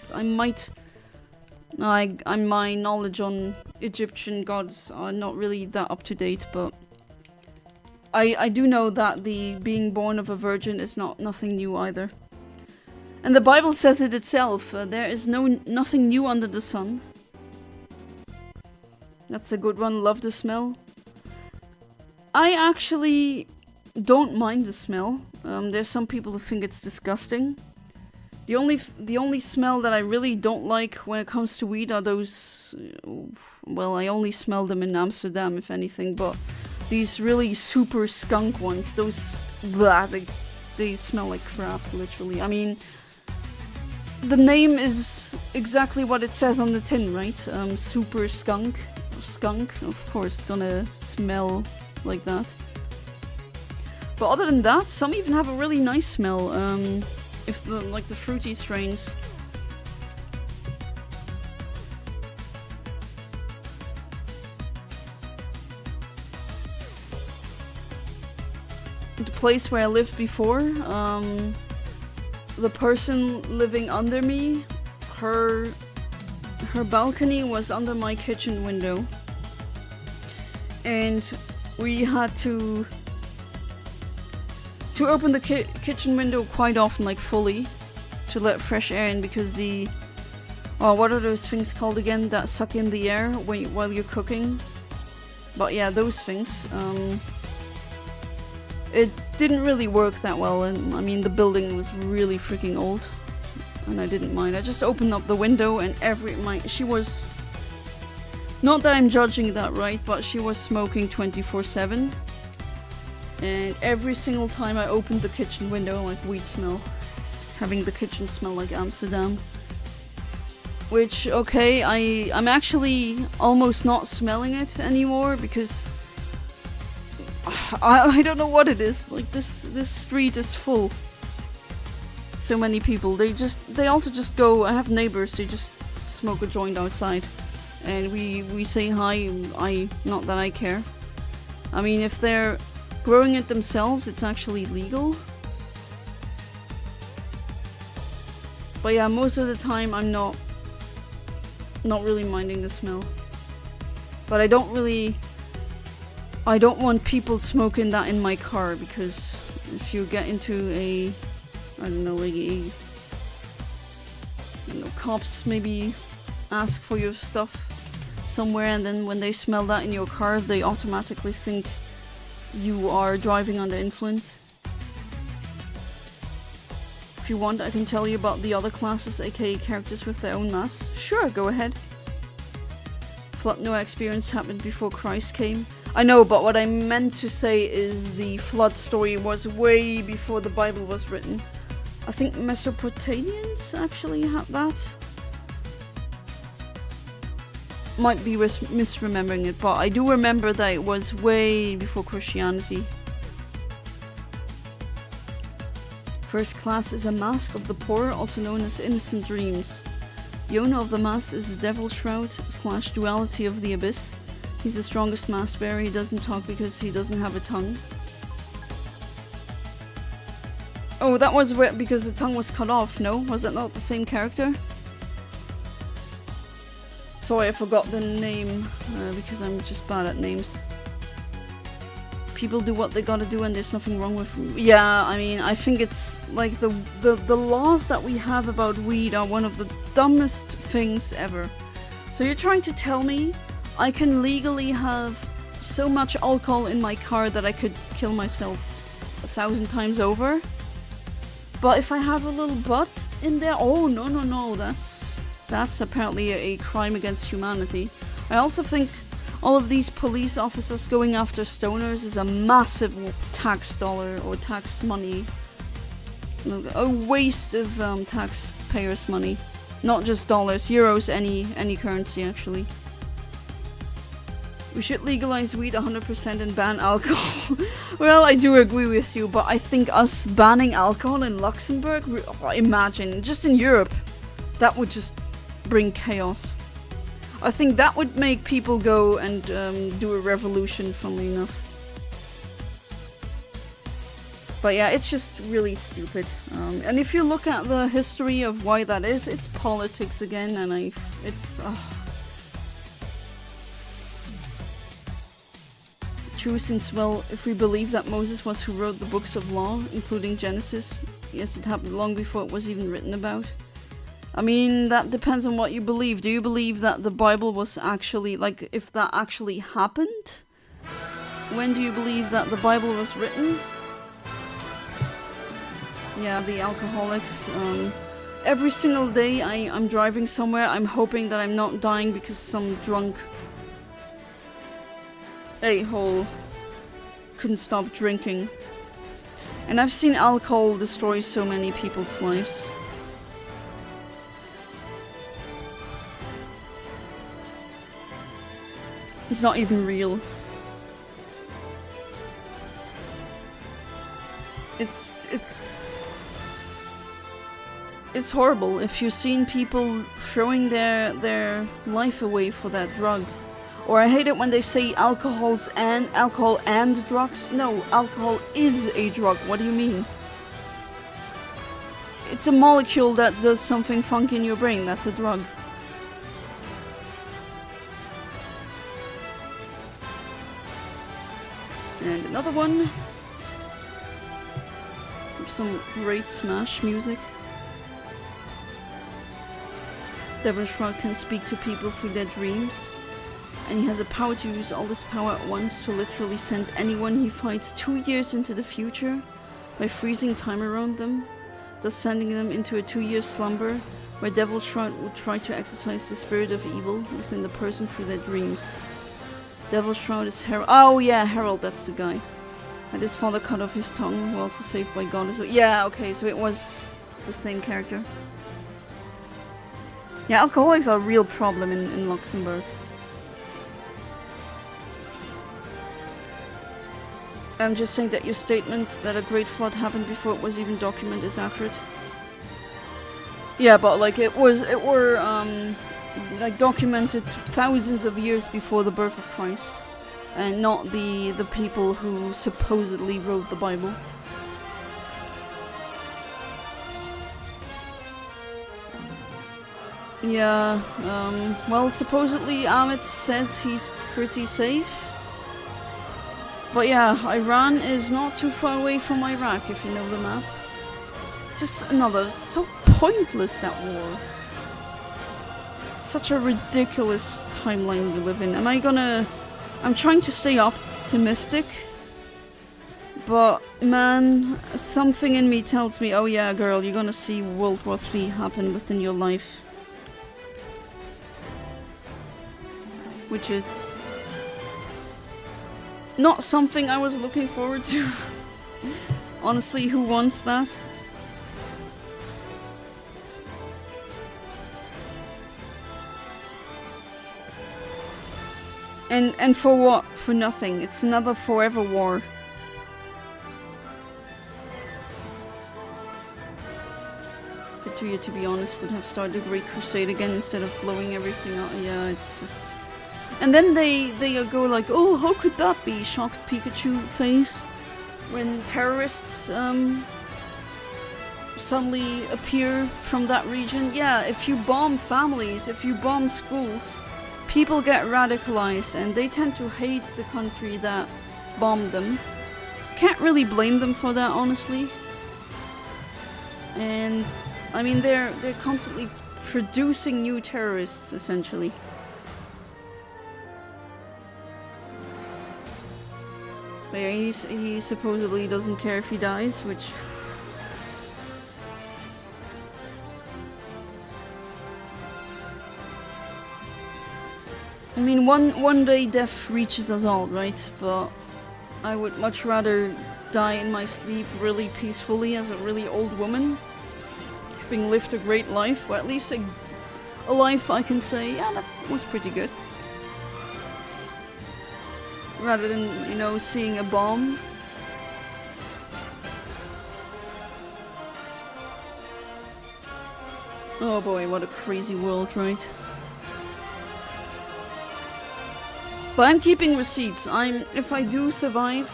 Speaker 1: My knowledge on Egyptian gods are not really that up to date, but I do know that the being born of a virgin is nothing new either. And the Bible says it itself, there is nothing new under the sun. That's a good one, love the smell. I actually don't mind the smell. There's some people who think it's disgusting. The only smell that I really don't like when it comes to weed are those, well, I only smell them in Amsterdam if anything, but these really super skunk ones, those, blah, they smell like crap, literally. I mean, the name is exactly what it says on the tin, right? Super skunk, of course it's gonna smell like that. But other than that, some even have a really nice smell, if like the fruity strains. The place where I lived before, the person living under me, her balcony was under my kitchen window, and we had to open the kitchen window quite often, like fully, to let fresh air in, because the, oh, what are those things called again that suck in the air while you're cooking? But yeah, those things. It didn't really work that well, and I mean the building was really freaking old, and I didn't mind. I just opened up the window, and she was, not that I'm judging that, right, but she was smoking 24/7. And every single time I opened the kitchen window, like weed smell. Having the kitchen smell like Amsterdam. Which, okay, I'm actually almost not smelling it anymore because I don't know what it is. Like this street is full. So many people. They also just go, I have neighbors, they just smoke a joint outside. And we say hi, not that I care. I mean, if they're growing it themselves, it's actually legal. But yeah, most of the time I'm not really minding the smell. But I don't want people smoking that in my car, because if you get into a, I don't know, cops maybe ask for your stuff somewhere, and then when they smell that in your car, they automatically think you are driving under influence. If you want, I can tell you about the other classes, aka characters with their own mass. Sure, go ahead. Flood Noah experience happened before Christ came. I know, but what I meant to say is the flood story was way before the Bible was written. I think Mesopotamians actually had that. Might be misremembering it, but I do remember that it was way before Christianity. First class is a mask of the poor, also known as innocent dreams. The owner of the mask is the devil shroud / duality of the abyss. He's the strongest mask bearer. He doesn't talk because he doesn't have a tongue. Oh, that was because the tongue was cut off. No, was that not the same character? Sorry, I forgot the name, because I'm just bad at names. People do what they gotta do and there's nothing wrong with... Yeah, I mean, I think it's like the laws that we have about weed are one of the dumbest things ever. So you're trying to tell me I can legally have so much alcohol in my car that I could kill myself 1,000 times over? But if I have a little butt in there, oh no, that's apparently a crime against humanity. I also think all of these police officers going after stoners is a massive tax dollar or tax money. A waste of taxpayers' money. Not just dollars, euros, any currency actually. We should legalize weed 100% and ban alcohol. Well, I do agree with you, but I think us banning alcohol in Luxembourg, imagine, just in Europe, that would just bring chaos. I think that would make people go and do a revolution, funnily enough. But yeah, it's just really stupid. And if you look at the history of why that is, it's politics again, and it's... True, since, well, if we believe that Moses was who wrote the books of law, including Genesis, yes, it happened long before it was even written about. I mean, that depends on what you believe. Do you believe that the Bible was actually, like, if that actually happened? When do you believe that the Bible was written? Yeah, the alcoholics. Every single day I'm driving somewhere, I'm hoping that I'm not dying because some drunk a-hole couldn't stop drinking. And I've seen alcohol destroy so many people's lives. It's not even real. It's horrible. If you've seen people throwing their life away for that drug. Or I hate it when they say alcohol and drugs. No, alcohol is a drug. What do you mean? It's a molecule that does something funky in your brain. That's a drug. And another one. Some great Smash music. Devon Shroud can speak to people through their dreams. And he has a power to use all this power at once to literally send anyone he fights 2 years into the future by freezing time around them, thus sending them into a 2-year slumber where Devil Shroud would try to exercise the spirit of evil within the person through their dreams. Devil Shroud is Harold. Oh yeah, Harold, that's the guy. And his father cut off his tongue, who also saved by God as well. Yeah, okay, so it was the same character. Yeah, alcoholics are a real problem in Luxembourg. I'm just saying that your statement that a great flood happened before it was even documented is accurate. Yeah, but like it were like documented thousands of years before the birth of Christ, and not the people who supposedly wrote the Bible. Yeah, well, supposedly Ahmed says he's pretty safe. But yeah, Iran is not too far away from Iraq, if you know the map. Just another, so pointless, that war. Such a ridiculous timeline we live in. I'm trying to stay optimistic. But man, something in me tells me, oh yeah girl, you're gonna see World War III happen within your life. Which is not something I was looking forward to. Honestly, who wants that? And for what? For nothing. It's another forever war. Petunia, to be honest, would have started a great crusade again instead of blowing everything out. Yeah, it's just... And then they go like, oh, how could that be? Shocked Pikachu face. When terrorists suddenly appear from that region. Yeah, if you bomb families, if you bomb schools, people get radicalized and they tend to hate the country that bombed them. Can't really blame them for that, honestly. And I mean, they're constantly producing new terrorists, essentially. But yeah, he supposedly doesn't care if he dies, which... I mean, one day death reaches us all, right? But I would much rather die in my sleep really peacefully as a really old woman, having lived a great life, or at least a life, I can say, yeah, that was pretty good. Rather than, you know, seeing a bomb. Oh boy, what a crazy world, right? But I'm keeping receipts. If I do survive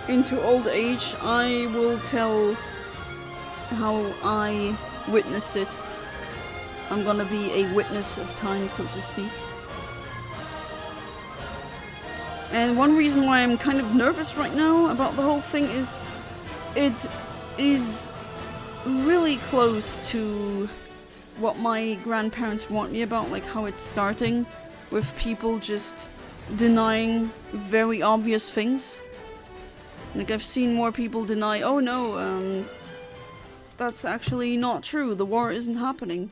Speaker 1: into old age, I will tell how I witnessed it. I'm gonna be a witness of time, so to speak. And one reason why I'm kind of nervous right now about the whole thing is it is really close to what my grandparents warned me about, like how it's starting with people just denying very obvious things. Like I've seen more people deny, oh no, that's actually not true, the war isn't happening.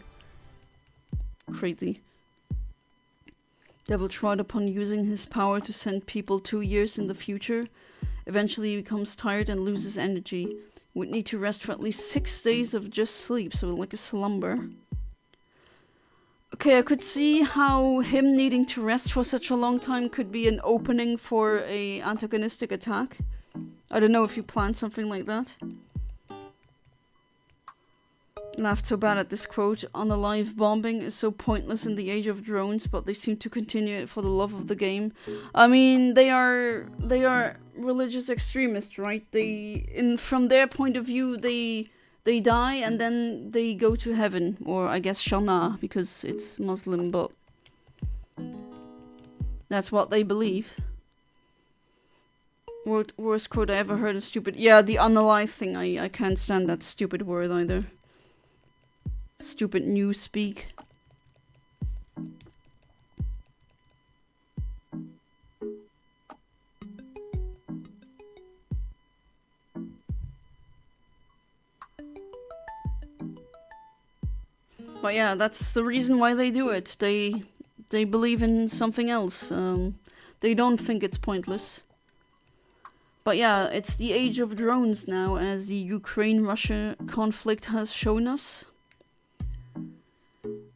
Speaker 1: Crazy. Devil trod upon using his power to send people 2 years in the future. Eventually he becomes tired and loses energy. Would need to rest for at least 6 days of just sleep, so like a slumber. Okay, I could see how him needing to rest for such a long time could be an opening for a antagonistic attack. I don't know if you planned something like that. Laughed so bad at this quote. Unalive bombing is so pointless in the age of drones, but they seem to continue it for the love of the game. I mean, they are religious extremists, right? From their point of view, they die and then they go to heaven, or I guess Shana, because it's Muslim, but that's what they believe. Worst quote I ever heard is stupid. Yeah, the unalive thing, I can't stand that stupid word either. Stupid newspeak. But yeah, that's the reason why they do it. They believe in something else. They don't think it's pointless. But yeah, it's the age of drones now, as the Ukraine-Russia conflict has shown us.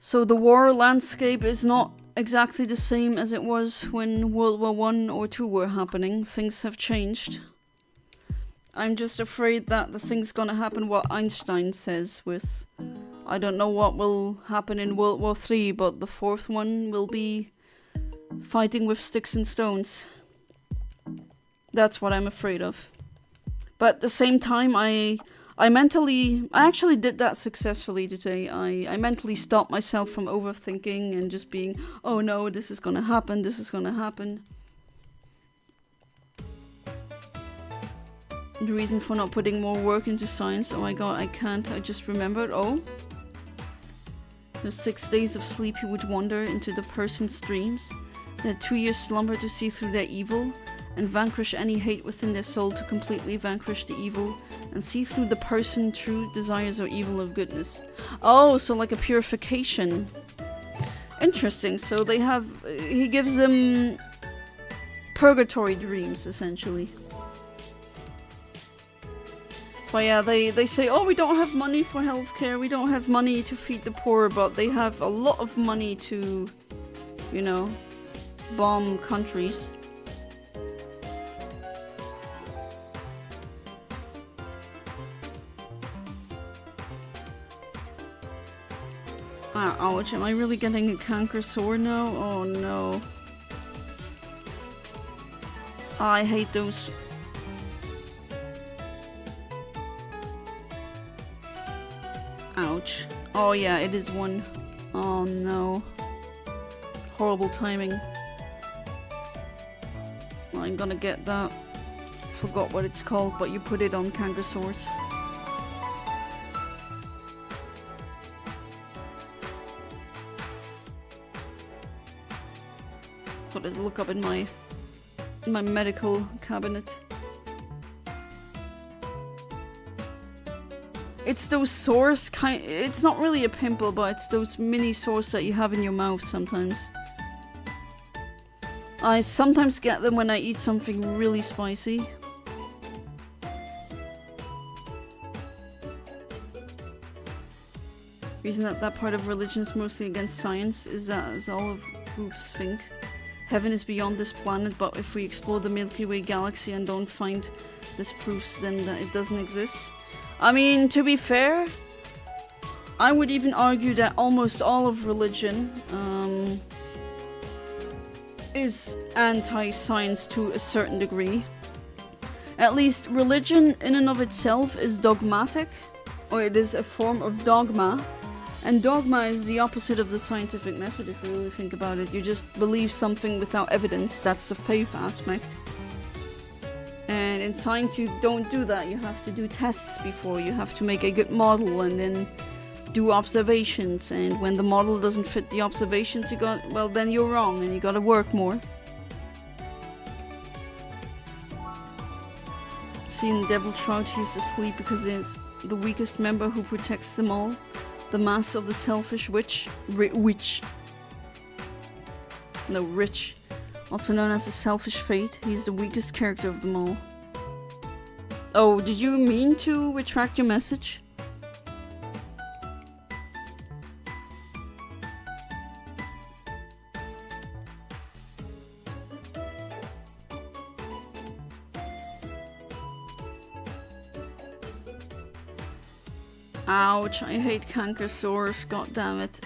Speaker 1: So the war landscape is not exactly the same as it was when World War I or II were happening. Things have changed. I'm just afraid that the thing's gonna happen what Einstein says with... I don't know what will happen in World War III, but the fourth one will be fighting with sticks and stones. That's what I'm afraid of. But at the same time, I actually did that successfully today. I mentally stopped myself from overthinking and just being, oh no, this is gonna happen, this is gonna happen. The reason for not putting more work into science, oh my god, I can't, I just remembered, oh. The 6 days of sleep he would wander into the person's dreams. They had 2 years slumber to see through their evil, and vanquish any hate within their soul to completely vanquish the evil, and see through the person true desires or evil of goodness. Oh, so like a purification. Interesting, so they have... he gives them purgatory dreams, essentially. But yeah, they say, oh, we don't have money for healthcare, we don't have money to feed the poor, but they have a lot of money to, you know, bomb countries. Ouch, am I really getting a canker sore now? Oh no. I hate those. Ouch. Oh yeah, it is one. Oh no. Horrible timing. I'm gonna get that. Forgot what it's called, but you put it on canker sores. Got to look up in my medical cabinet. It's those sores, it's not really a pimple, but it's those mini sores that you have in your mouth sometimes. I sometimes get them when I eat something really spicy. reason that part of religion is mostly against science is that, as all of groups think, heaven is beyond this planet, but if we explore the Milky Way galaxy and don't find this proofs, then that it doesn't exist. I mean, to be fair, I would even argue that almost all of religion is anti-science to a certain degree. At least religion in and of itself is dogmatic, or it is a form of dogma. And dogma is the opposite of the scientific method, if you really think about it. You just believe something without evidence. That's the faith aspect. And in science you don't do that. You have to do tests before. You have to make a good model and then do observations. And when the model doesn't fit the observations, well, then you're wrong and you gotta work more. See, in Devil Trout, he's asleep because he's the weakest member who protects them all. The master of the selfish witch. Rich. Also known as the selfish fate. He's the weakest character of them all. Oh, did you mean to retract your message? Ouch, I hate cankersaurs, goddammit.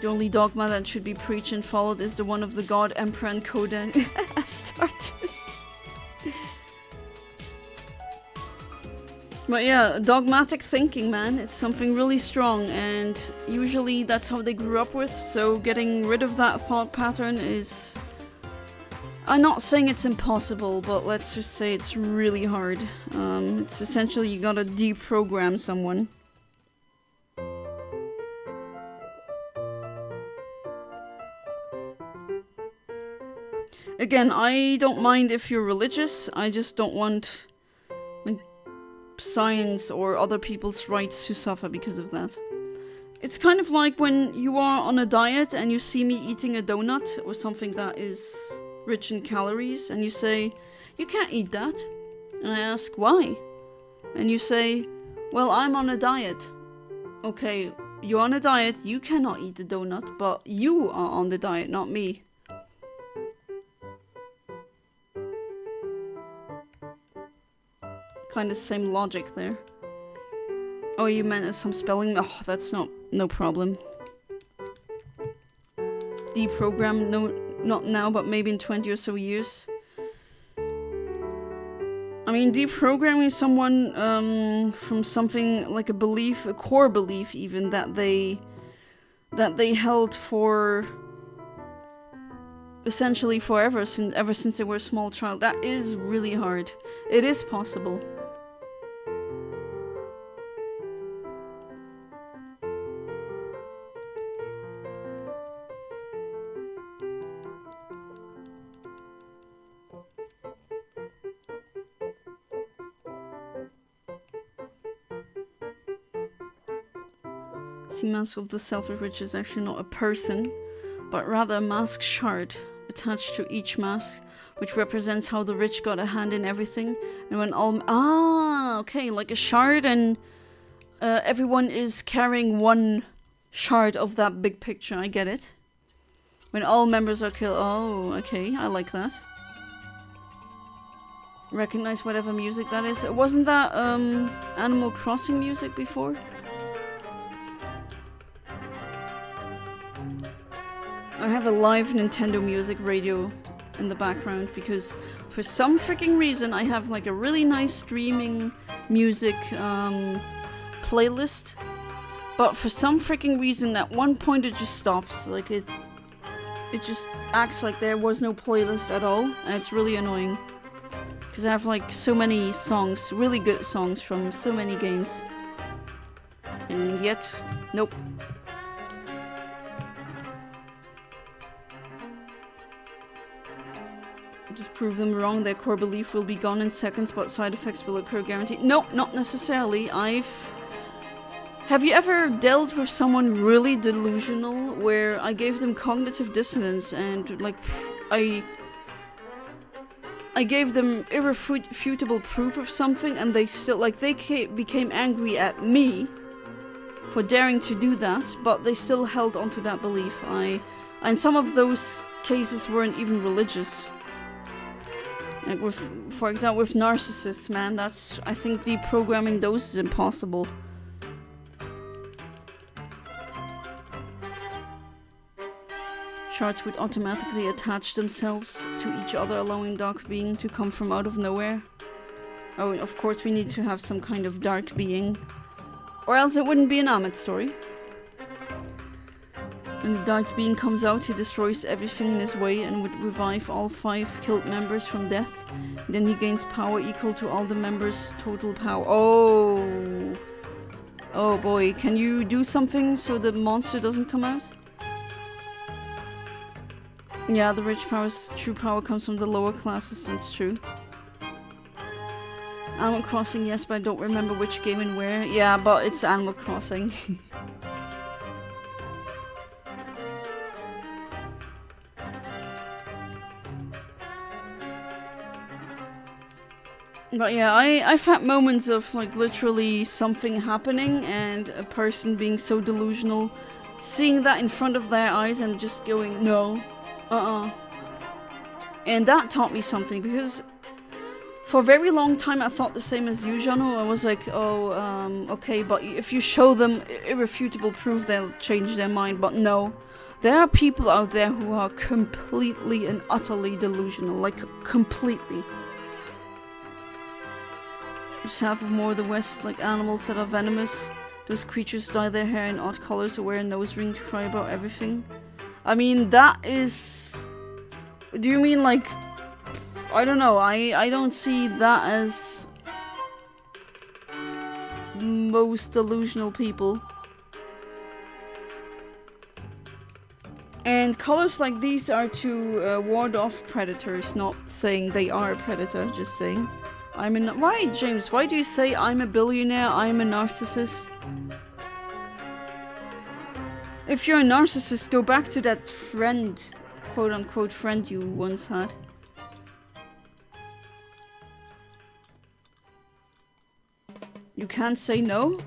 Speaker 1: The only dogma that should be preached and followed is the one of the god, emperor, and Coda Astartes. But yeah, dogmatic thinking, man, it's something really strong, and usually that's how they grew up with, so getting rid of that thought pattern is... I'm not saying it's impossible, but let's just say it's really hard. It's essentially you gotta deprogram someone. Again, I don't mind if you're religious, I just don't want like, science or other people's rights to suffer because of that. It's kind of like when you are on a diet and you see me eating a donut or something that is rich in calories, and you say, you can't eat that. And I ask, why? And you say, well, I'm on a diet. Okay, you're on a diet, you cannot eat the donut, but you are on the diet, not me. Kinda same logic there. Oh, you meant some spelling? Oh, that's no problem. Deprogram, no, not now, but maybe in 20 or so years. I mean, deprogramming someone from something like a belief, a core belief even, that they held for essentially forever, ever since they were a small child, that is really hard. It is possible. Mask of the selfish witch is actually not a person, but rather a mask shard attached to each mask, which represents how the rich got a hand in everything. And when all okay, like a shard, and everyone is carrying one shard of that big picture. I get it. When all members are killed. Oh, okay, I like that. Recognize whatever music that is. Wasn't that Animal Crossing music before? I have a live Nintendo music radio in the background because for some freaking reason I have like a really nice streaming music playlist, but for some freaking reason at one point it just stops. Like it just acts like there was no playlist at all, and it's really annoying because I have like so many songs, really good songs from so many games, and yet nope. Just prove them wrong. Their core belief will be gone in seconds, but side effects will occur guaranteed. No, not necessarily. Have you ever dealt with someone really delusional where I gave them cognitive dissonance and like I gave them irrefutable proof of something, and they still, like, they became angry at me for daring to do that, but they still held onto that belief. And some of those cases weren't even religious. Like for example, with narcissists, man, I think deprogramming those is impossible. Shards would automatically attach themselves to each other, allowing dark being to come from out of nowhere. Oh, of course we need to have some kind of dark being, or else it wouldn't be an Ahmed story. When the dark being comes out, he destroys everything in his way and would revive all 5 killed members from death. Then he gains power equal to all the members' total power. Oh! Oh boy, can you do something so the monster doesn't come out? Yeah, the rich power's true power comes from the lower classes, that's true. Animal Crossing, yes, but I don't remember which game and where. Yeah, but it's Animal Crossing. But yeah, I've had moments of like literally something happening and a person being so delusional, seeing that in front of their eyes and just going, no, And that taught me something, because for a very long time I thought the same as you, Jano. I was like, oh, okay, but if you show them irrefutable proof, they'll change their mind. But no, there are people out there who are completely and utterly delusional, like completely. Just half of more of the West, like animals that are venomous. Those creatures dye their hair in odd colors or wear a nose ring to cry about everything. I mean, that is... Do you mean like... I don't know, I don't see that as... most delusional people. And colors like these are to ward off predators, not saying they are a predator, just saying. Why, James, why do you say I'm a billionaire, I'm a narcissist? If you're a narcissist, go back to that friend, quote-unquote friend you once had. You can't say no?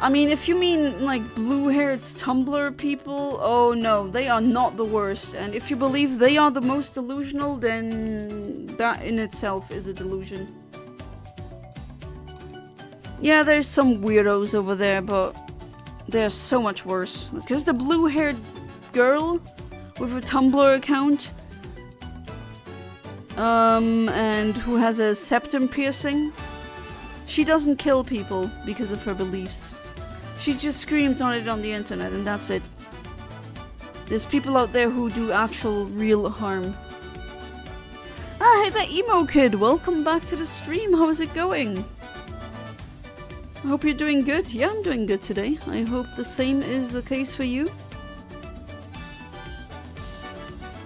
Speaker 1: I mean, if you mean like blue-haired Tumblr people, oh no, they are not the worst. And if you believe they are the most delusional, then that in itself is a delusion. Yeah, there's some weirdos over there, but they're so much worse. Because the blue-haired girl with a Tumblr account, and who has a septum piercing, she doesn't kill people because of her beliefs. She just screams on it on the internet and that's it. There's people out there who do actual real harm. Ah, hey there, emo kid! Welcome back to the stream. How is it going? I hope you're doing good. Yeah, I'm doing good today. I hope the same is the case for you.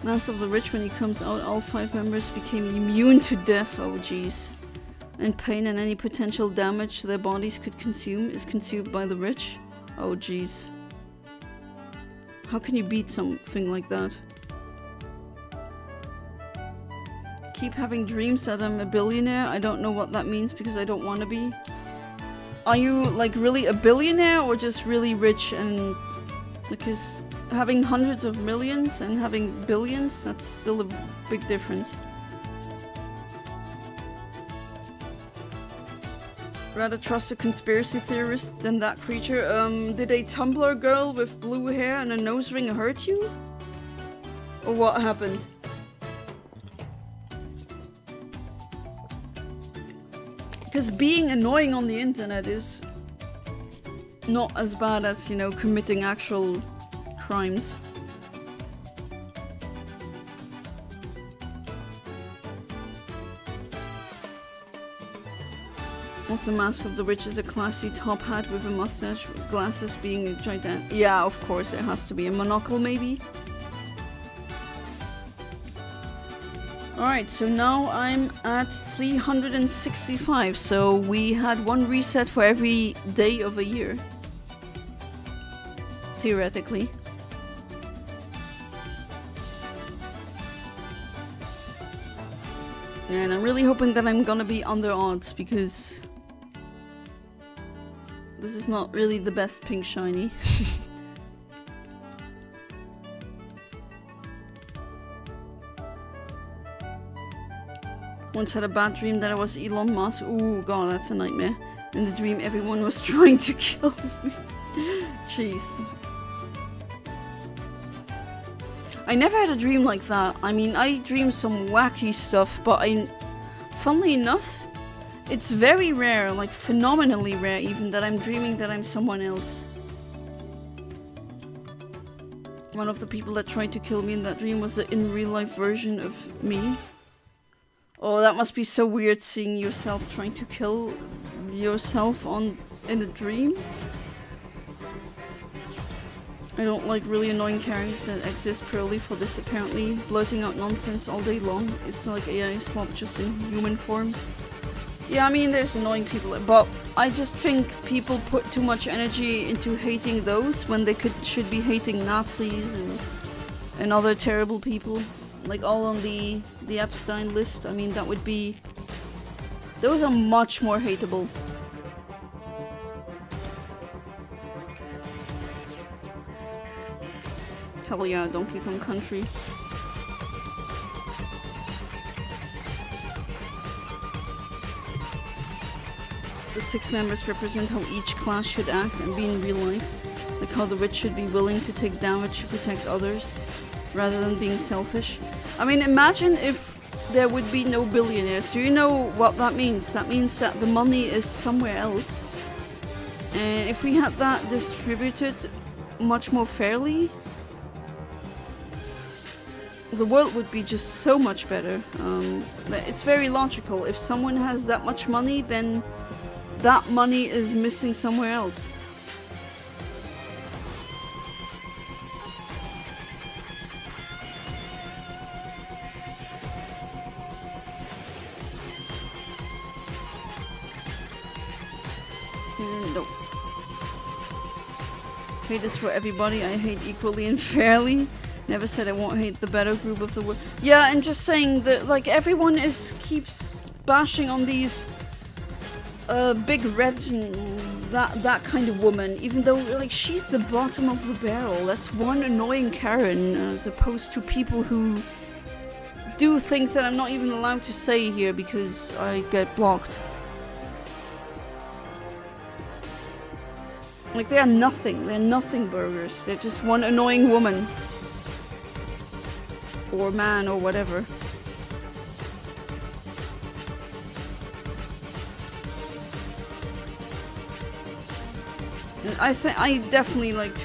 Speaker 1: Master of the Rich, when he comes out, all 5 members became immune to death. Oh jeez. And pain and any potential damage their bodies could consume is consumed by the rich. Oh jeez. How can you beat something like that? Keep having dreams that I'm a billionaire. I don't know what that means because I don't want to be. Are you like really a billionaire or just really rich? And because having hundreds of millions and having billions, that's still a big difference. Rather trust a conspiracy theorist than that creature. Did a Tumblr girl with blue hair and a nose ring hurt you? Or what happened? Because being annoying on the internet is not as bad as, you know, committing actual crimes. Also, Mask of the Witch is a classy top hat with a mustache, glasses being a gigantic... Yeah, of course, it has to be a monocle, maybe? Alright, so now I'm at 365, so we had one reset for every day of a year. Theoretically. And I'm really hoping that I'm gonna be under odds because this is not really the best pink shiny. Once had a bad dream that I was Elon Musk. Ooh, god, that's a nightmare. In the dream, everyone was trying to kill me. Jeez. I never had a dream like that. I mean, I dream some wacky stuff, but funnily enough, it's very rare, like phenomenally rare even, that I'm dreaming that I'm someone else. One of the people that tried to kill me in that dream was the in real life version of me. Oh, that must be so weird seeing yourself trying to kill yourself in a dream. I don't like really annoying characters that exist purely for this, apparently. Blurting out nonsense all day long. It's like AI slop just in human form. Yeah, I mean, there's annoying people, but I just think people put too much energy into hating those when they should be hating Nazis and other terrible people. Like all on the Epstein list. I mean, that would be... Those are much more hateable. Hell yeah, Donkey Kong Country. The 6 members represent how each class should act and be in real life. Like how the rich should be willing to take damage to protect others, rather than being selfish. I mean, imagine if there would be no billionaires. Do you know what that means? That means that the money is somewhere else. And if we had that distributed much more fairly, the world would be just so much better. It's very logical. If someone has that much money, then that money is missing somewhere else. No. Hate is for everybody. I hate equally and fairly. Never said I won't hate the better group of the world. Yeah, I'm just saying that, like, everyone keeps bashing on these big red and that kind of woman, even though, like, she's the bottom of the barrel. That's one annoying Karen, as opposed to people who do things that I'm not even allowed to say here because I get blocked. Like, they are nothing. They're nothing burgers. They're just one annoying woman. Or man, or whatever. I definitely, like...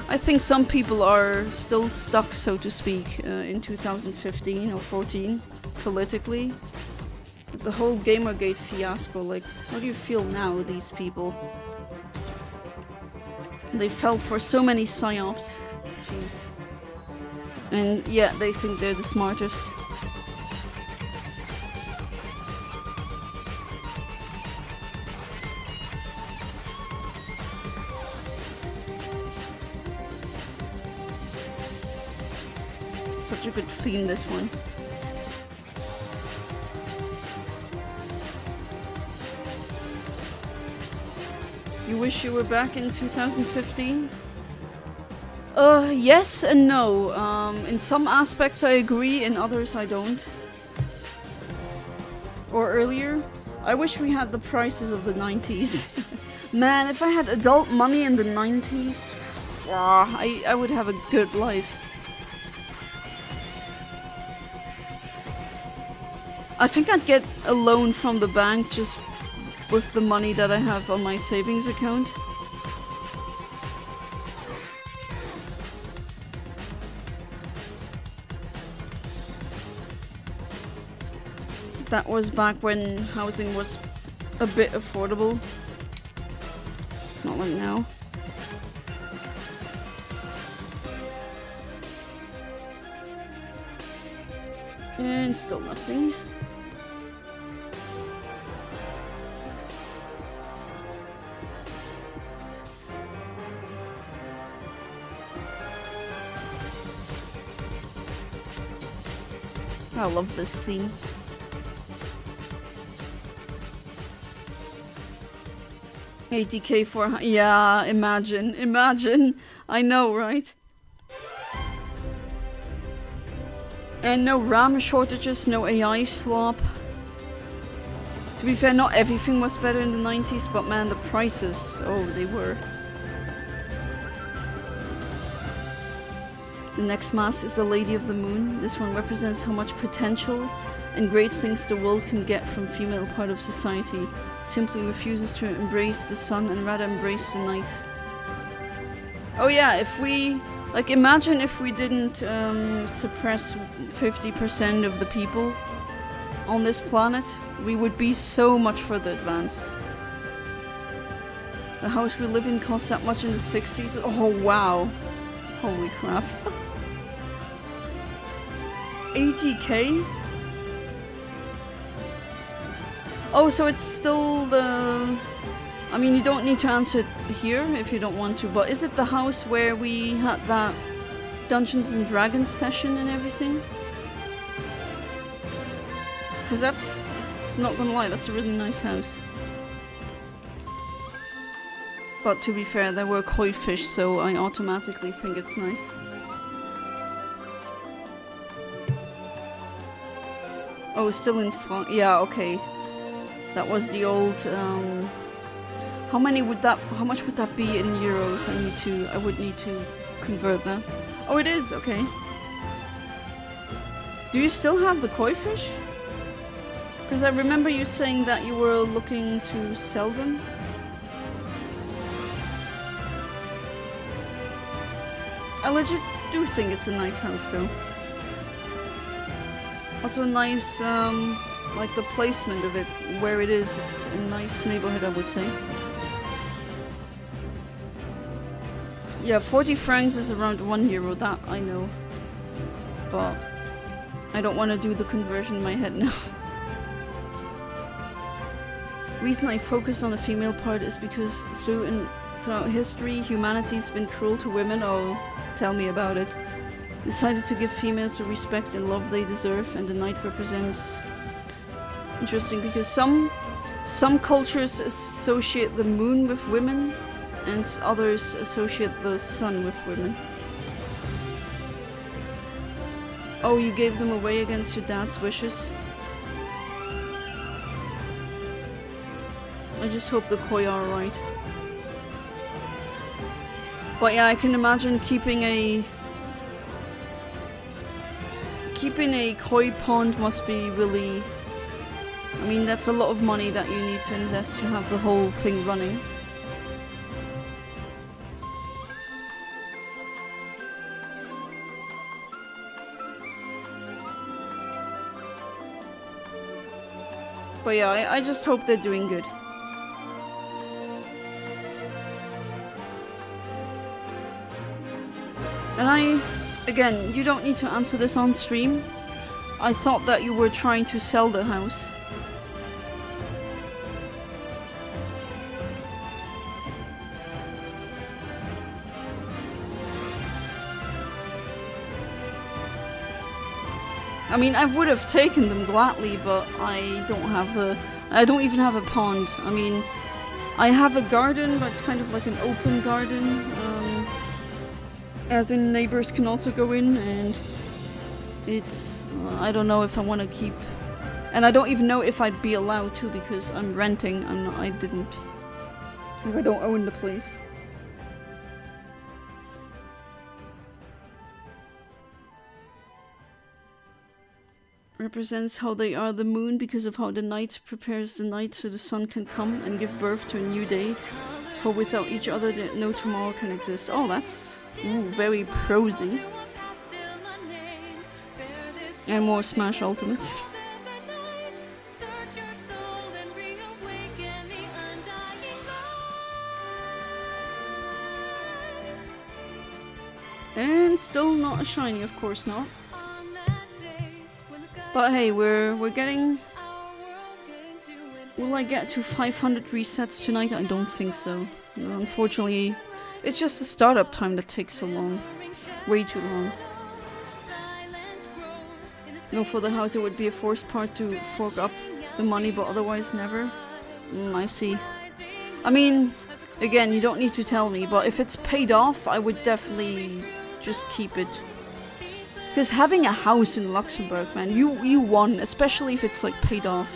Speaker 1: I think some people are still stuck, so to speak, in 2015 or 14, politically. With the whole Gamergate fiasco, like, how do you feel now, these people? They fell for so many psyops. Jeez. And yeah, they think they're the smartest. Such a good theme, this one. You wish you were back in 2015? Yes and no. In some aspects I agree, in others I don't. Or earlier. I wish we had the prices of the 90s. Man, if I had adult money in the 90s, I would have a good life. I think I'd get a loan from the bank just with the money that I have on my savings account. That was back when housing was a bit affordable. Not like now. And still nothing. I love this theme. 80k for... Yeah, imagine. I know, right? And no RAM shortages, no AI slop. To be fair, not everything was better in the 90s, but man, the prices, oh, they were. The next mask is the Lady of the Moon. This one represents how much potential and great things the world can get from female part of society. Simply refuses to embrace the sun and rather embrace the night. Oh yeah, if we... Like, imagine if we didn't suppress 50% of the people on this planet. We would be so much further advanced. The house we live in cost that much in the 60s. Oh wow. Holy crap. 80k? Oh, so it's still the... I mean, you don't need to answer it here if you don't want to, but is it the house where we had that Dungeons and Dragons session and everything? Because that's... It's not gonna lie, that's a really nice house. But to be fair, there were koi fish, so I automatically think it's nice. Oh, still in front. Yeah, okay. That was the old, how much would that be in euros? I would need to convert that. Oh, it is, okay. Do you still have the koi fish? Because I remember you saying that you were looking to sell them. I legit do think it's a nice house though. Also nice, like the placement of it, where it is, it's a nice neighborhood, I would say. Yeah, 40 francs is around €1, that I know. But I don't want to do the conversion in my head now. Reason I focus on the female part is because throughout history, humanity's been cruel to women. Oh, tell me about it. Decided to give females the respect and love they deserve, and the night represents... Interesting, because some cultures associate the moon with women, and others associate the sun with women. Oh, you gave them away against your dad's wishes? I just hope the koi are alright. But yeah, I can imagine keeping a koi pond must be really... I mean, that's a lot of money that you need to invest to have the whole thing running. But yeah, I just hope they're doing good. And again, you don't need to answer this on stream. I thought that you were trying to sell the house. I mean, I would have taken them gladly, but I don't even have a pond. I mean, I have a garden, but it's kind of like an open garden. As in, neighbors can also go in, and it's... I don't know if I want to keep... And I don't even know if I'd be allowed to, because I'm renting. I don't own the place. Represents how they are the moon because of how the night prepares the night so the sun can come and give birth to a new day. For without each other, no tomorrow can exist. Oh, that's very prosy. And more Smash Ultimates. And still not a shiny, of course not. But hey, we're getting... Will I get to 500 resets tonight? I don't think so. Unfortunately, it's just the startup time that takes so long. Way too long. No, for the house it would be a forced part to fork up the money, but otherwise never. I see. I mean, Again, you don't need to tell me, but if it's paid off, I would definitely just keep it. Because having a house in Luxembourg, man, you won, especially if it's like paid off.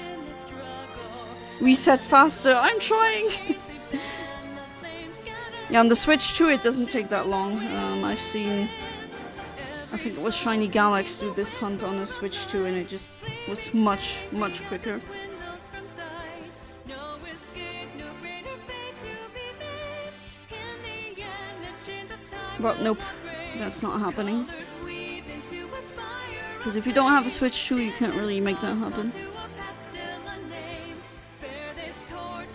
Speaker 1: Reset faster, I'm trying! Yeah, on the Switch too, it doesn't take that long. I've seen, I think it was Shiny Galax do this hunt on a Switch too, and it just was much, much quicker. But nope, that's not happening. Because if you don't have a Switch 2, you can't really make that happen.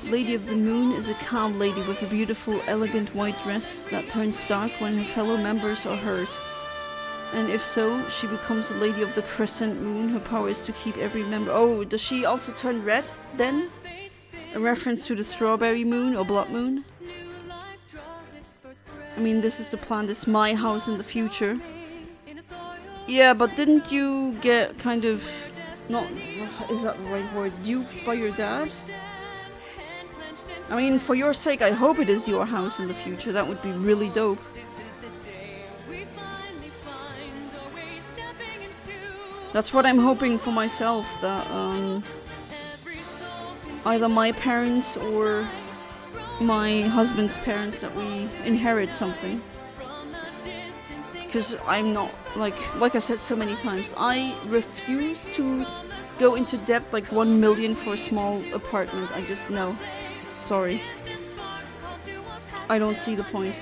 Speaker 1: Lady of the Moon is a calm lady with a beautiful, elegant white dress that turns dark when her fellow members are hurt. And if so, she becomes a Lady of the Crescent Moon. Her power is to keep every member... Oh, does she also turn red then? A reference to the Strawberry Moon or Blood Moon? I mean, this is the plan, this is my house in the future. Yeah, but didn't you get kind of... not... is that the right word? Duped by your dad? I mean, for your sake, I hope it is your house in the future. That would be really dope. That's what I'm hoping for myself, that either my parents or my husband's parents, that we inherit something. Because I'm not, like I said so many times, I refuse to go into debt like 1 million for a small apartment. I just, no. Sorry. I don't see the point.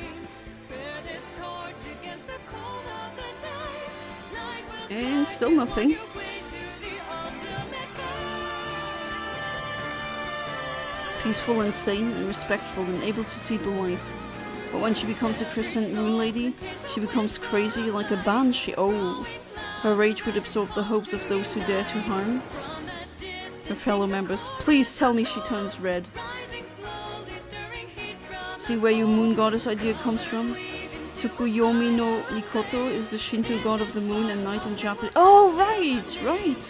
Speaker 1: And still nothing. Peaceful and sane and respectful and able to see the light. But when she becomes a Crescent Moon Lady, she becomes crazy like a banshee. Oh. Her rage would absorb the hopes of those who dare to harm her fellow members. Please tell me she turns red. See where your moon goddess idea comes from? Tsukuyomi no Mikoto is the Shinto god of the moon and night in Japanese. Oh, right, right.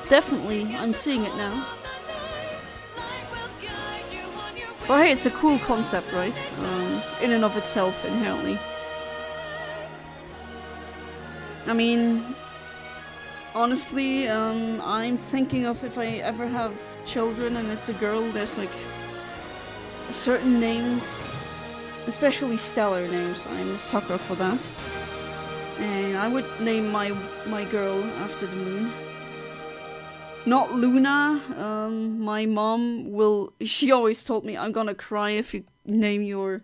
Speaker 1: Definitely, I'm seeing it now. But hey, it's a cool concept, right? In and of itself, inherently. I mean, honestly, I'm thinking of if I ever have children and it's a girl, there's like certain names, especially stellar names, I'm a sucker for that. And I would name my girl after the moon. Not Luna. My mom will, she always told me, I'm gonna cry if you name your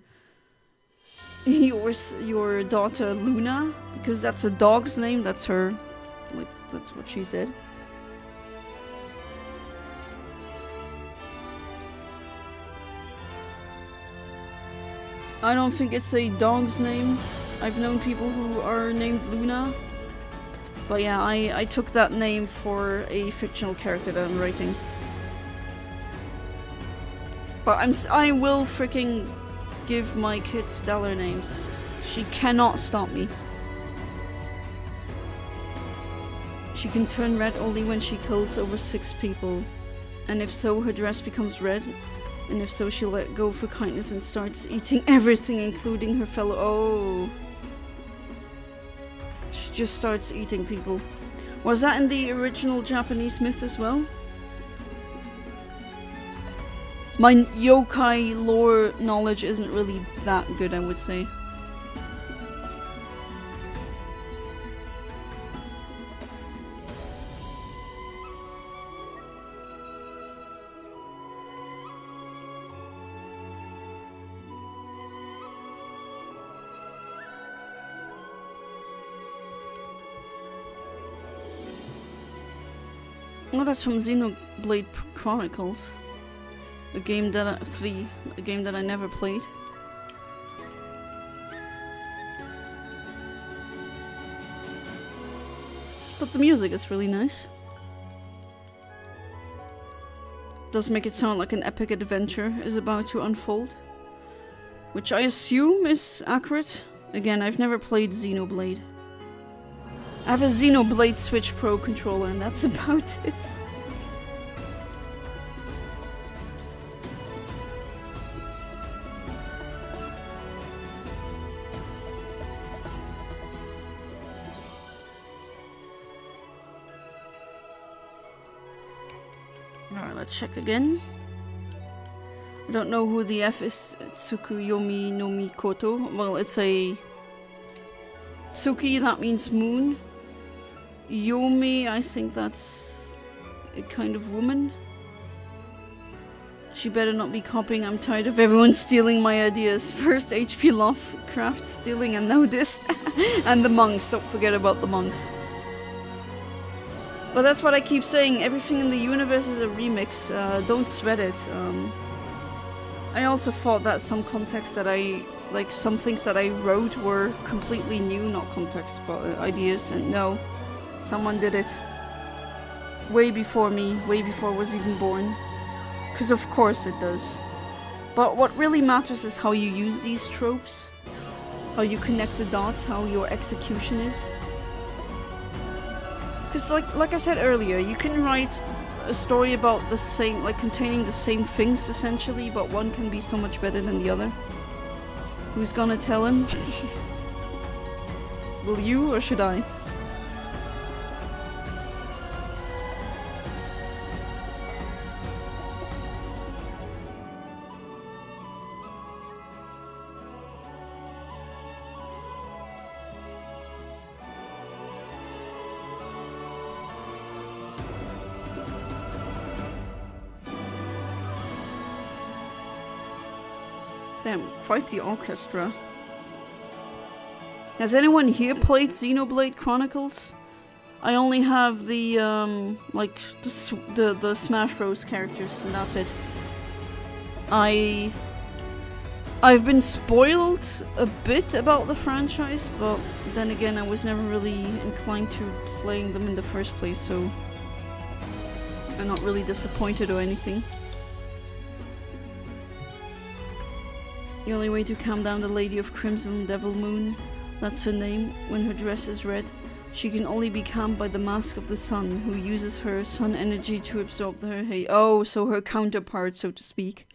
Speaker 1: daughter Luna, because that's a dog's name, that's her, like, that's what she said. I don't think it's a dog's name. I've known people who are named Luna. But yeah, I took that name for a fictional character that I'm writing. But I will freaking give my kids stellar names. She cannot stop me. She can turn red only when she kills over 6 people. And if so, her dress becomes red. And if so, she'll let go for kindness and starts eating everything, including her fellow... Oh. She just starts eating people. Was that in the original Japanese myth as well? My yokai lore knowledge isn't really that good, I would say. Oh, that's from Xenoblade Chronicles. A game that a game that I never played. But the music is really nice. Does make it sound like an epic adventure is about to unfold. Which I assume is accurate. Again, I've never played Xenoblade. I have a Xenoblade Switch Pro controller and that's about it. Alright, let's check again. I don't know who the F is. Tsukuyomi no Mikoto. Well, it's a Tsuki, that means moon. Yomi, I think that's a kind of woman. She better not be copying. I'm tired of everyone stealing my ideas. First HP Lovecraft stealing and now this. And the monks, don't forget about the monks. But that's what I keep saying, everything in the universe is a remix, don't sweat it. I also thought that some context that some things that I wrote were completely new, not context, but ideas, and no. Someone did it. Way before me, way before I was even born. Because of course it does. But what really matters is how you use these tropes. How you connect the dots, how your execution is. Because like I said earlier, you can write a story about the same, containing the same things essentially, but one can be so much better than the other. Who's gonna tell him? Will you or should I? Damn, quite the orchestra. Has anyone here played Xenoblade Chronicles? I only have the the Smash Bros characters, and that's it. I've been spoiled a bit about the franchise, but then again, I was never really inclined to playing them in the first place, so I'm not really disappointed or anything. The only way to calm down the Lady of Crimson Devil Moon, that's her name, when her dress is red, she can only be calmed by the Mask of the Sun, who uses her sun energy to absorb her hate. Oh, so her counterpart, so to speak.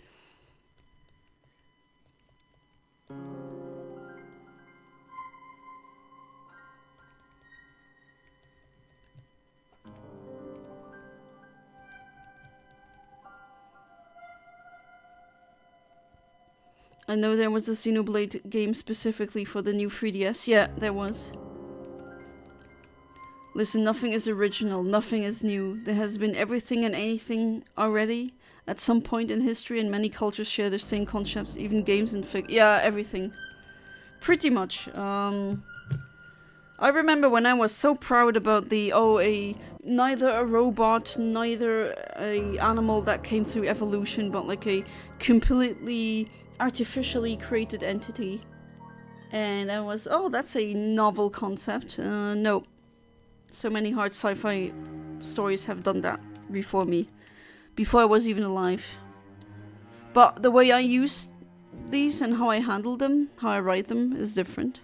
Speaker 1: I know there was a Xenoblade game specifically for the new 3DS. Yeah, there was. Listen, nothing is original, nothing is new. There has been everything and anything already at some point in history, and many cultures share the same concepts, even games and yeah, everything. Pretty much. I remember when I was so proud about the, neither a robot, neither a animal that came through evolution, but like a completely artificially created entity. And I was, oh, that's a novel concept. No. So many hard sci-fi stories have done that before me. Before I was even alive. But the way I use these and how I handle them, how I write them, is different.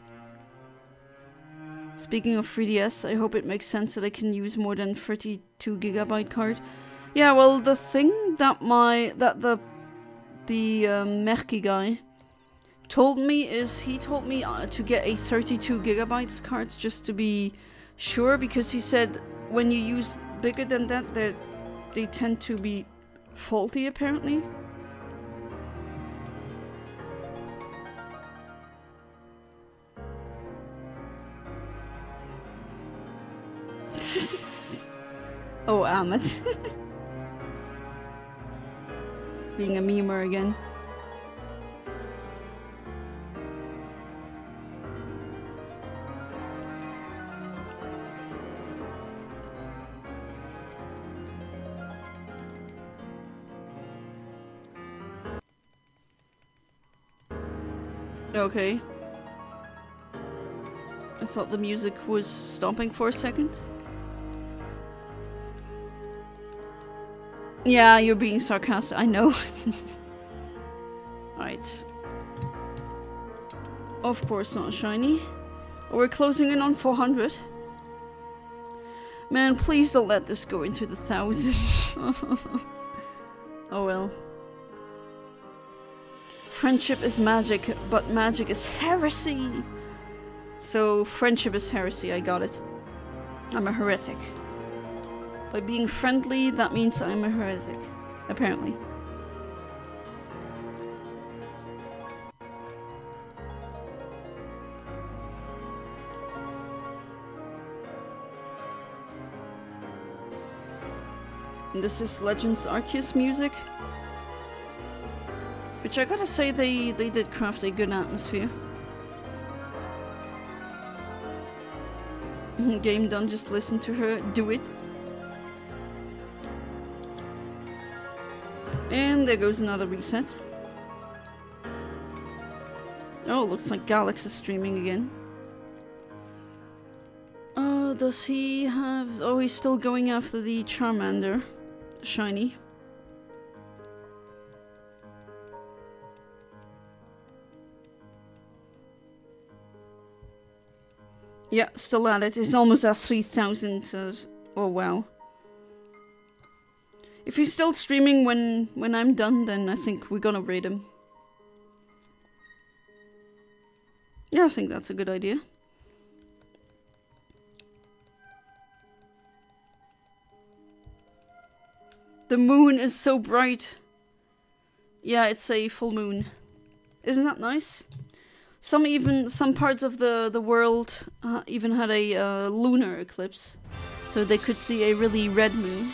Speaker 1: Speaking of 3DS, I hope it makes sense that I can use more than 32GB card. Yeah, well, the thing that the Merky guy told me is he told me to get a 32GB cards just to be sure, because he said when you use bigger than that, they tend to be faulty apparently. Oh, Amit. Being a memer again. Okay. I thought the music was stopping for a second. Yeah, you're being sarcastic, I know. Right. Of course not shiny. We're closing in on 400. Man, please don't let this go into the thousands. Oh well. Friendship is magic, but magic is heresy. So, friendship is heresy, I got it. I'm a heretic. By being friendly, that means I'm a heretic, apparently. And this is Legends Arceus music. Which I gotta say, they did craft a good atmosphere. Game done, just listen to her do it. And there goes another reset. Oh, looks like Galax is streaming again. Does he have... Oh, he's still going after the Charmander. Shiny. Yeah, still at it. He's almost at 3,000. Oh, wow. If he's still streaming when I'm done, then I think we're gonna raid him. Yeah, I think that's a good idea. The moon is so bright. Yeah, it's a full moon. Isn't that nice? Some parts of the world even had a lunar eclipse, so they could see a really red moon.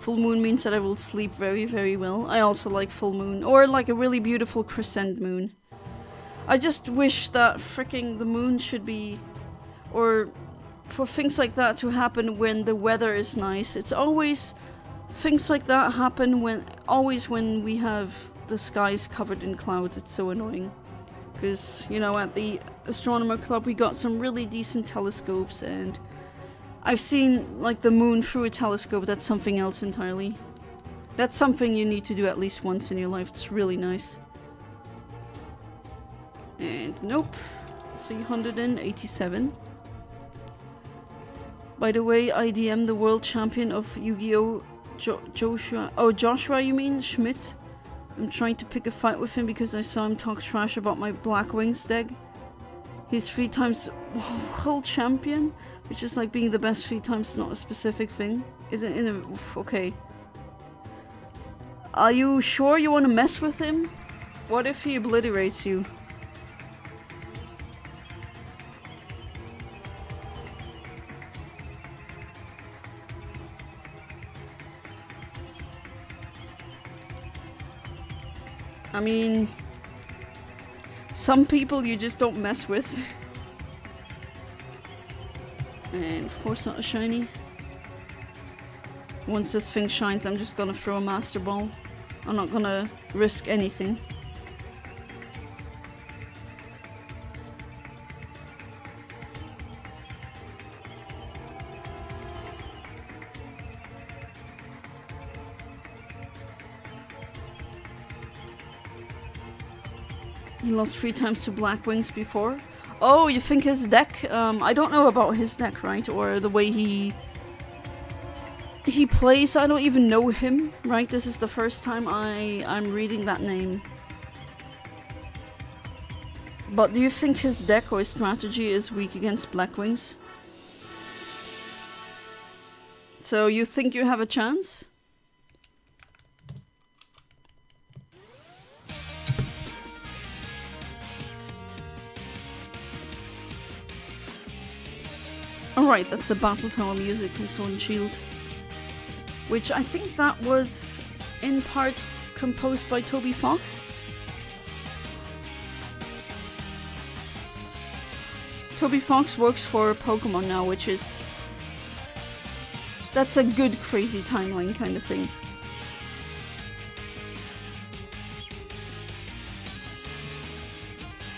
Speaker 1: Full moon means that I will sleep very, very well. I also like full moon, or like a really beautiful crescent moon. I just wish that fricking the moon should be, or for things like that to happen when the weather is nice. It's always things like that happen when we have the skies covered in clouds. It's so annoying. Because, you know, at the Astronomer Club we got some really decent telescopes, and I've seen like the moon through a telescope. That's something else entirely. That's something you need to do at least once in your life. It's really nice. And nope. 387. By the way, IDM, the world champion of Yu-Gi-Oh! Joshua. Oh, Joshua, you mean? Schmidt? I'm trying to pick a fight with him because I saw him talk trash about my Black Wings deck. He's 3 times world champion, which is like being the best 3 times, not a specific thing. Is it in a... Okay. Are you sure you want to mess with him? What if he obliterates you? I mean, some people you just don't mess with. And of course not a shiny. Once this thing shines, I'm just gonna throw a Master Ball. I'm not gonna risk anything. He lost 3 times to Black Wings before. Oh, you think his deck? I don't know about his deck, right? Or the way he plays. I don't even know him, right? This is the first time I'm reading that name. But do you think his deck or his strategy is weak against Black Wings? So you think you have a chance? Alright, that's the Battle Tower music from Sword and Shield. Which I think that was in part composed by Toby Fox. Toby Fox works for Pokemon now, which is... That's a good crazy timeline kind of thing.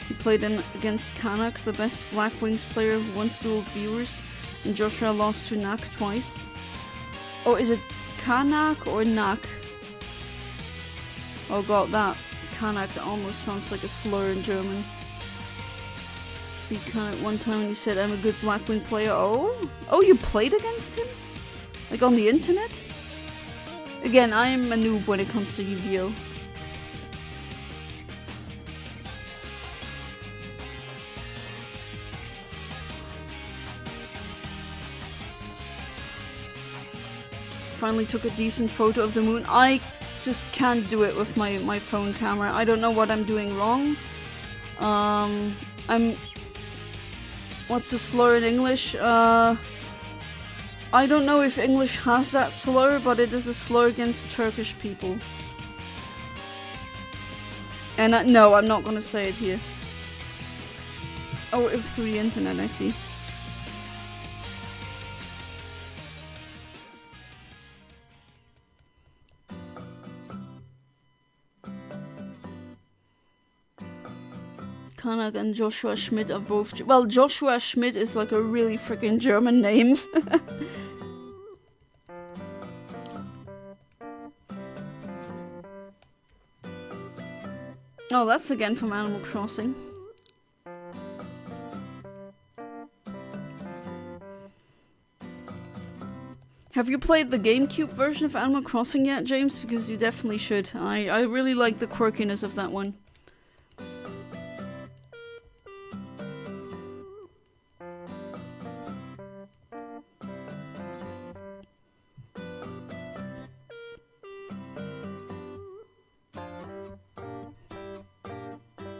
Speaker 1: He played against Kanak, the best Black Wings player who once dueled viewers, and Joshua lost to Nak twice. Oh, is it Kanak or Nak? Oh god, that Kanak almost sounds like a slur in German. Beat Kanak one time and he said, I'm a good Black Wing player. Oh? Oh, you played against him? Like on the internet? Again, I am a noob when it comes to Yu-Gi-Oh! finally took a decent photo of the moon. I just can't do it with my phone camera. I don't know what I'm doing wrong. What's the slur in English? I don't know if English has that slur, but it is a slur against Turkish people. And no, I'm not gonna say it here. Oh, if through the internet, I see. Kanak and Joshua Schmidt are both... Well, Joshua Schmidt is like a really freaking German name. Oh, that's again from Animal Crossing. Have you played the GameCube version of Animal Crossing yet, James? Because you definitely should. I really like the quirkiness of that one.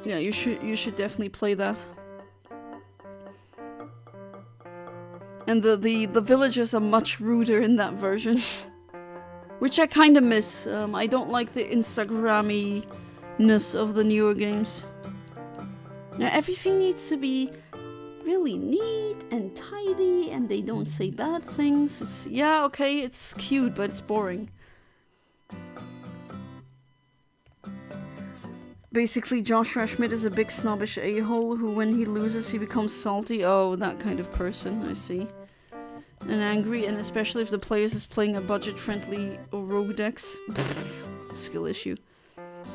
Speaker 1: Yeah, you should definitely play that. And the villagers are much ruder in that version. Which I kinda miss. I don't like the Instagrammy-ness of the newer games. Now everything needs to be really neat and tidy and they don't say bad things. Yeah, okay, it's cute, but it's boring. Basically, Joshua Schmidt is a big snobbish a-hole who, when he loses, he becomes salty. Oh, that kind of person, I see. And angry, and especially if the players is playing a budget-friendly rogue decks. Skill issue.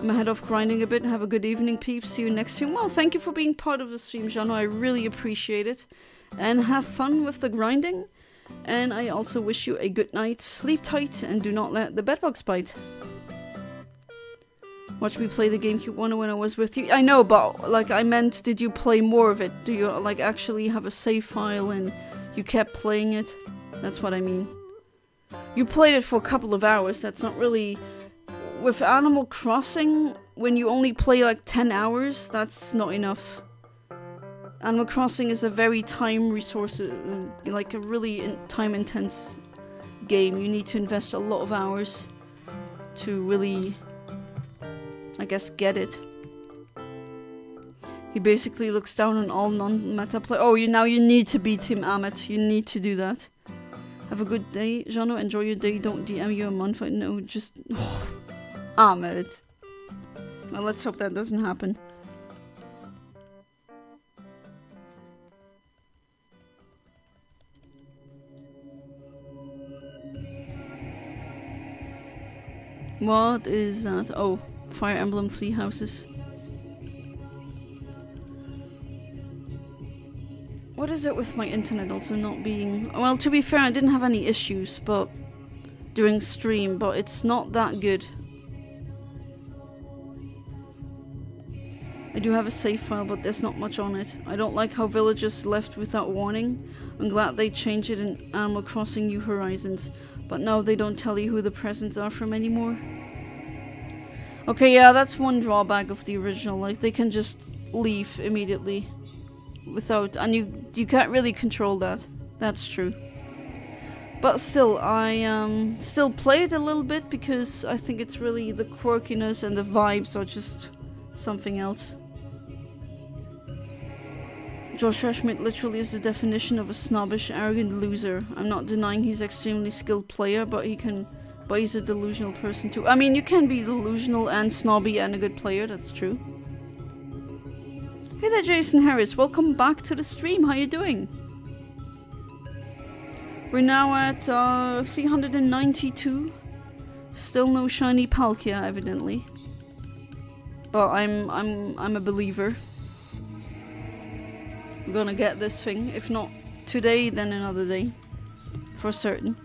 Speaker 1: I'm ahead of grinding a bit. Have a good evening, peeps. See you next stream. Well, thank you for being part of the stream, Jano. I really appreciate it. And have fun with the grinding. And I also wish you a good night. Sleep tight, and do not let the bedbugs bite. Watch me play the GameCube one when I was with you. I know, but like I meant, did you play more of it? Do you like actually have a save file and you kept playing it? That's what I mean. You played it for a couple of hours. That's not really... With Animal Crossing, when you only play like 10 hours, that's not enough. Animal Crossing is a very time resource, like a really time intense game. You need to invest a lot of hours to really... I guess get it. He basically looks down on all non-meta play. Oh, now you need to beat him, Amit. You need to do that. Have a good day, Jano. Enjoy your day. Don't DM you a month. No, just... Oh, Amit. Well, let's hope that doesn't happen. What is that? Oh. Fire Emblem 3 houses. What is it with my internet also not being... Well, to be fair, I didn't have any issues but during stream, but it's not that good. I do have a save file, but there's not much on it. I don't like how villagers left without warning. I'm glad they changed it in Animal Crossing New Horizons, but now they don't tell you who the presents are from anymore. Okay, yeah, that's one drawback of the original. Like, they can just leave immediately without... And you can't really control that. That's true. But still, I still play it a little bit because I think it's really the quirkiness and the vibes are just something else. Joshua Schmidt literally is the definition of a snobbish, arrogant loser. I'm not denying he's an extremely skilled player, but he's a delusional person too. I mean, you can be delusional and snobby and a good player, that's true. Hey there, Jason Harris. Welcome back to the stream. How you doing? We're now at 392. Still no shiny Palkia, evidently. But I'm a believer. I'm gonna get this thing. If not today, then another day. For certain.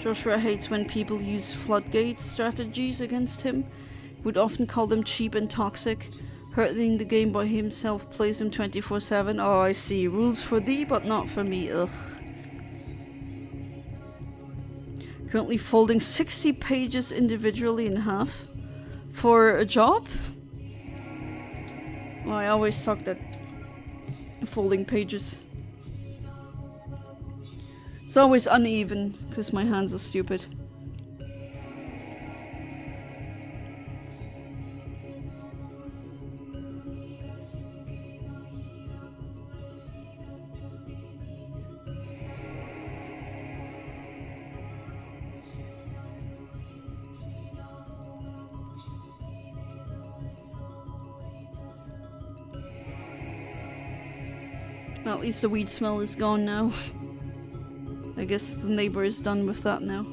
Speaker 1: Joshua hates when people use floodgate strategies against him. He would often call them cheap and toxic. Hurting the game by himself, plays them 24/7. Oh, I see. Rules for thee, but not for me. Ugh. Currently folding 60 pages individually in half. For a job? Well, I always sucked at folding pages. It's always uneven, because my hands are stupid. Well, at least the weed smell is gone now. I guess the neighbor is done with that now.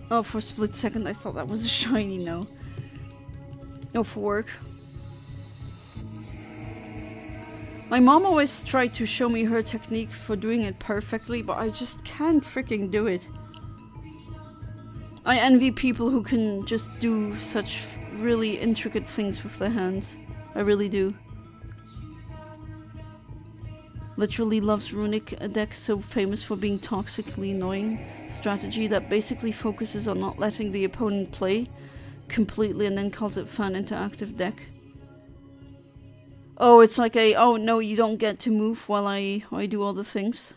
Speaker 1: Oh, for a split second I thought that was a shiny. No. No, for work. My mom always tried to show me her technique for doing it perfectly, but I just can't freaking do it. I envy people who can just do such really intricate things with their hands. I really do. Literally loves Runic, a deck so famous for being toxically annoying. Strategy that basically focuses on not letting the opponent play completely and then calls it fun interactive deck. Oh, it's like a, oh no, you don't get to move while I do all the things.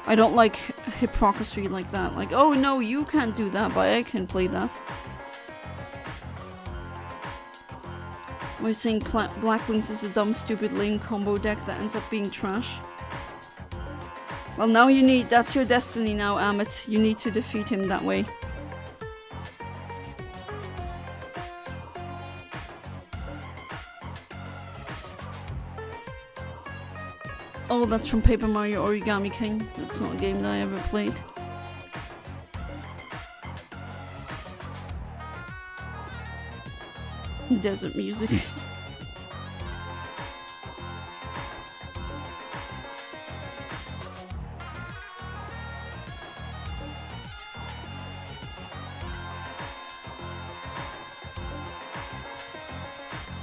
Speaker 1: I don't like hypocrisy like that. Like, oh no, you can't do that, but I can play that. We're saying Black Wings is a dumb, stupid, lame combo deck that ends up being trash. Well, now you need, that's your destiny now, Amit. You need to defeat him that way. Oh, that's from Paper Mario Origami King. That's not a game that I ever played. Desert music.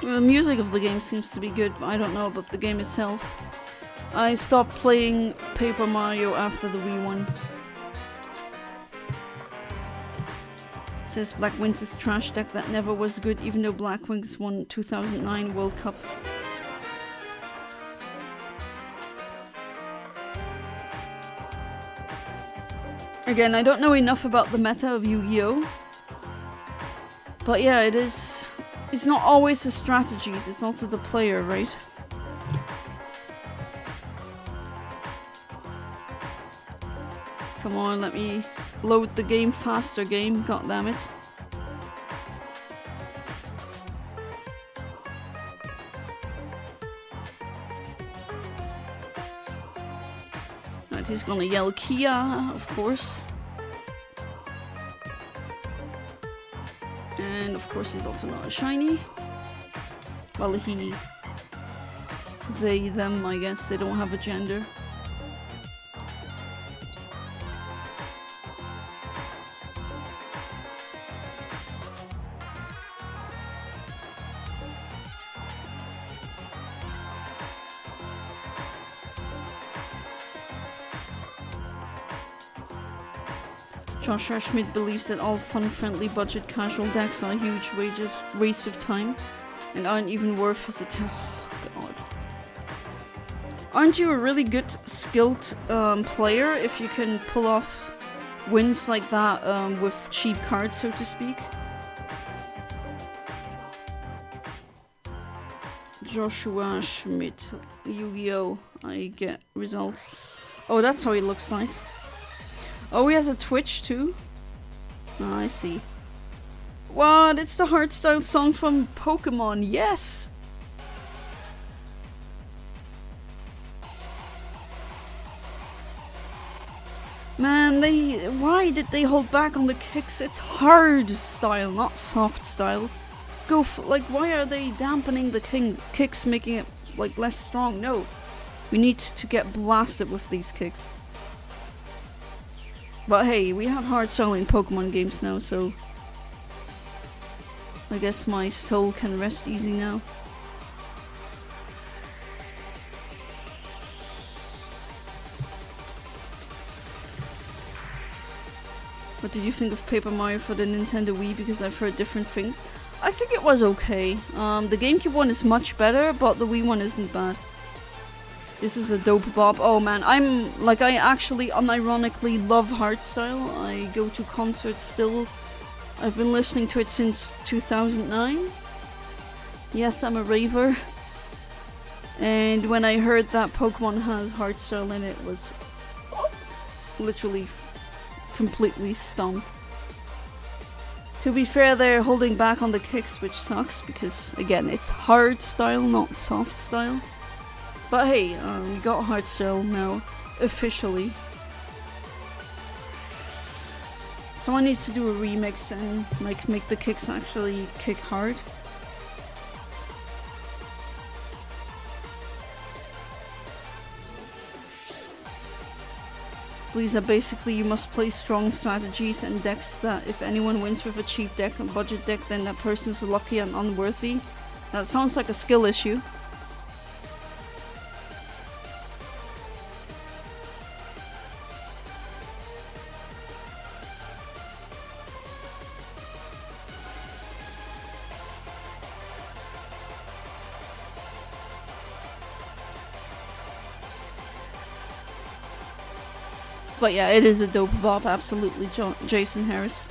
Speaker 1: The music of the game seems to be good, but I don't know about the game itself. I stopped playing Paper Mario after the Wii one. Says Black Wings is trash deck that never was good, even though Black Wings won 2009 World Cup. Again, I don't know enough about the meta of Yu-Gi-Oh! But yeah, it's not always the strategies, it's also the player, right? Come on, let me load the game faster, game. God damn it. Right, he's gonna yell Kia, of course. And of course he's also not a shiny. Well, they, them, I guess. They don't have a gender. Joshua Schmidt believes that all fun-friendly budget casual decks are a huge waste of time and aren't even worth his attention. Oh, God. Aren't you a really good, skilled player if you can pull off wins like that with cheap cards, so to speak? Joshua Schmidt, Yu-Gi-Oh! I get results. Oh, that's how he looks like. Oh, he has a Twitch too? Oh, I see. What? It's the Hardstyle song from Pokémon. Yes! Man, why did they hold back on the kicks? It's hard style, not soft style. go like, why are they dampening the kicks, making it like less strong? No, we need to get blasted with these kicks. But hey, we have hardstyle in Pokemon games now, so I guess my soul can rest easy now. What did you think of Paper Mario for the Nintendo Wii? Because I've heard different things. I think it was okay. The GameCube one is much better, but the Wii one isn't bad. This is a dope bop. Oh man, I actually unironically love hardstyle. I go to concerts still. I've been listening to it since 2009. Yes, I'm a raver. And when I heard that Pokemon has hardstyle in it, was literally completely stunned. To be fair, they're holding back on the kicks, which sucks because again, it's hard style, not soft style. But hey, we got hardstyle now officially. Someone needs to do a remix and like make the kicks actually kick hard. These are basically, you must play strong strategies and decks that if anyone wins with a cheap deck, a budget deck, then that person is lucky and unworthy. That sounds like a skill issue. But yeah, it is a dope bop, absolutely. Jason Harris.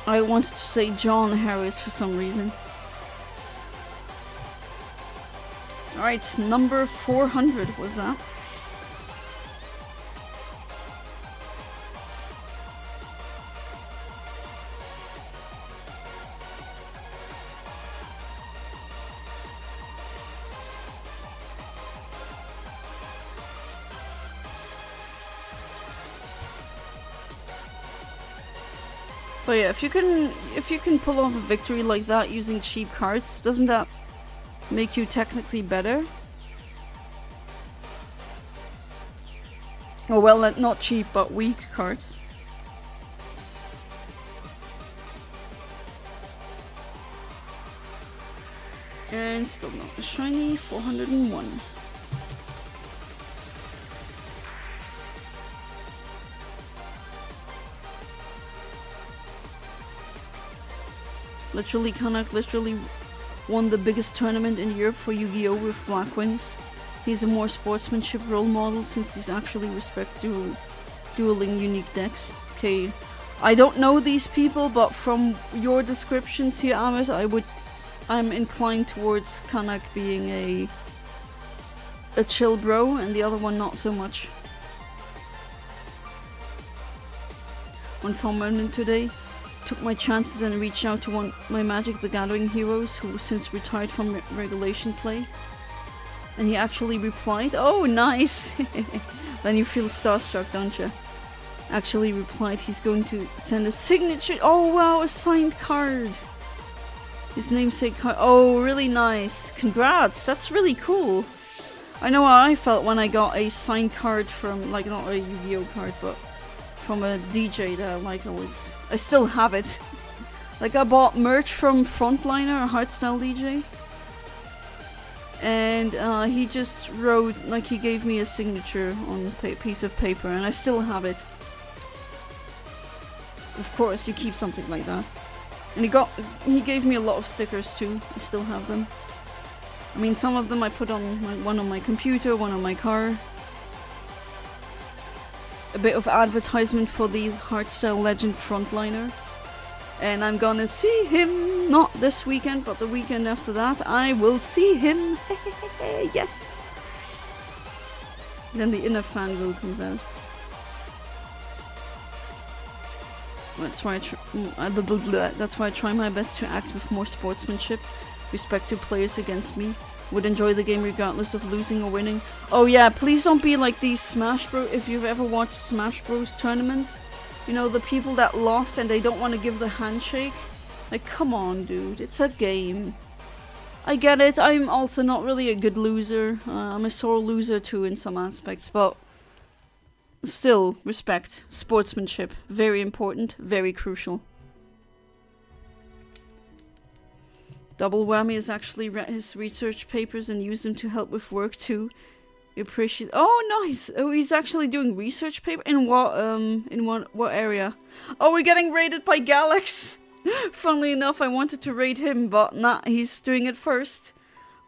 Speaker 1: I wanted to say John Harris for some reason. Alright, number 400 was that. But yeah, if you can pull off a victory like that using cheap cards, doesn't that make you technically better? Oh well, not cheap, but weak cards. And still not a shiny, 401. Literally, Kanak literally won the biggest tournament in Europe for Yu-Gi-Oh! With Black Wings. He's a more sportsmanship role model since he's actually dueling unique decks. Okay, I don't know these people, but from your descriptions here, Amit, I'm inclined towards Kanak being a chill bro, and the other one not so much. One fun moment today. Took my chances and reached out to one of my Magic the Gathering heroes who since retired from regulation play. And he actually replied, oh nice! Then you feel starstruck, don't you? Actually replied he's going to send a signature. Oh wow, a signed card! His namesake card. Oh, really nice. Congrats, that's really cool. I know how I felt when I got a signed card from, like, not a Yu-Gi-Oh card, but from a DJ that I still have it. Like, I bought merch from Frontliner, a hardstyle DJ. And he just wrote, like, he gave me a signature on a piece of paper, and I still have it. Of course, you keep something like that. And he gave me a lot of stickers too. I still have them. I mean, some of them I put on one on my computer, one on my car. A bit of advertisement for the hardstyle legend Frontliner. And I'm gonna see him, not this weekend, but the weekend after that, I will see him. Yes! Then the inner fangirl comes out. That's why I try my best to act with more sportsmanship, respect to players against me, would enjoy the game regardless of losing or winning. Oh yeah, please don't be like these Smash Bros. If you've ever watched Smash Bros. Tournaments, you know, the people that lost and they don't want to give the handshake. Like, come on, dude. It's a game. I get it. I'm also not really a good loser. I'm a sore loser too in some aspects, but still, respect. Sportsmanship. Very important. Very crucial. Double Whammy has actually read his research papers and used them to help with work too. You appreciate. Oh, nice. Oh, he's actually doing research paper in what area? Oh, we're getting raided by Galax. Funnily enough, I wanted to raid him, but nah, he's doing it first.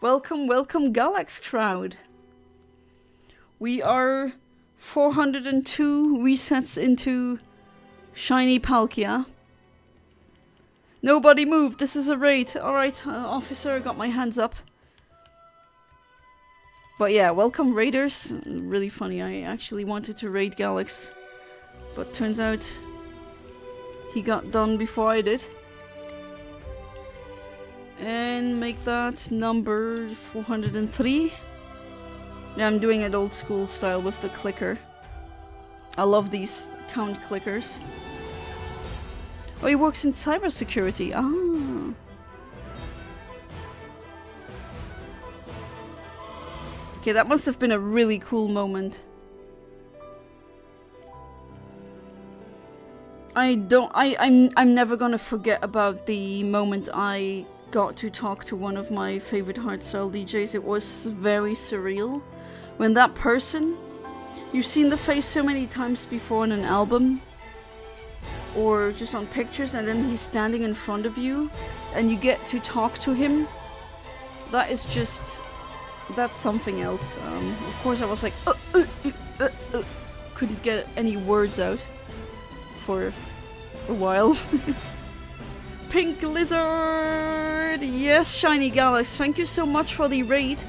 Speaker 1: Welcome, welcome, Galax crowd. We are 402 resets into shiny Palkia. Nobody moved. This is a raid. Alright, officer, I got my hands up. But yeah, welcome raiders. Really funny. I actually wanted to raid Galax, but turns out he got done before I did. And make that number 403. Yeah, I'm doing it old school style with the clicker. I love these count clickers. Oh, he works in cybersecurity. Ah. Okay, that must have been a really cool moment. I'm never gonna forget about the moment I got to talk to one of my favorite hardstyle DJs. It was very surreal. When that person, you've seen the face so many times before in an album or just on pictures, and then he's standing in front of you and you get to talk to him. That is just, that's something else. Of course I was like, couldn't get any words out for a while. Pink Lizard! Yes, Shiny Galax, thank you so much for the raid.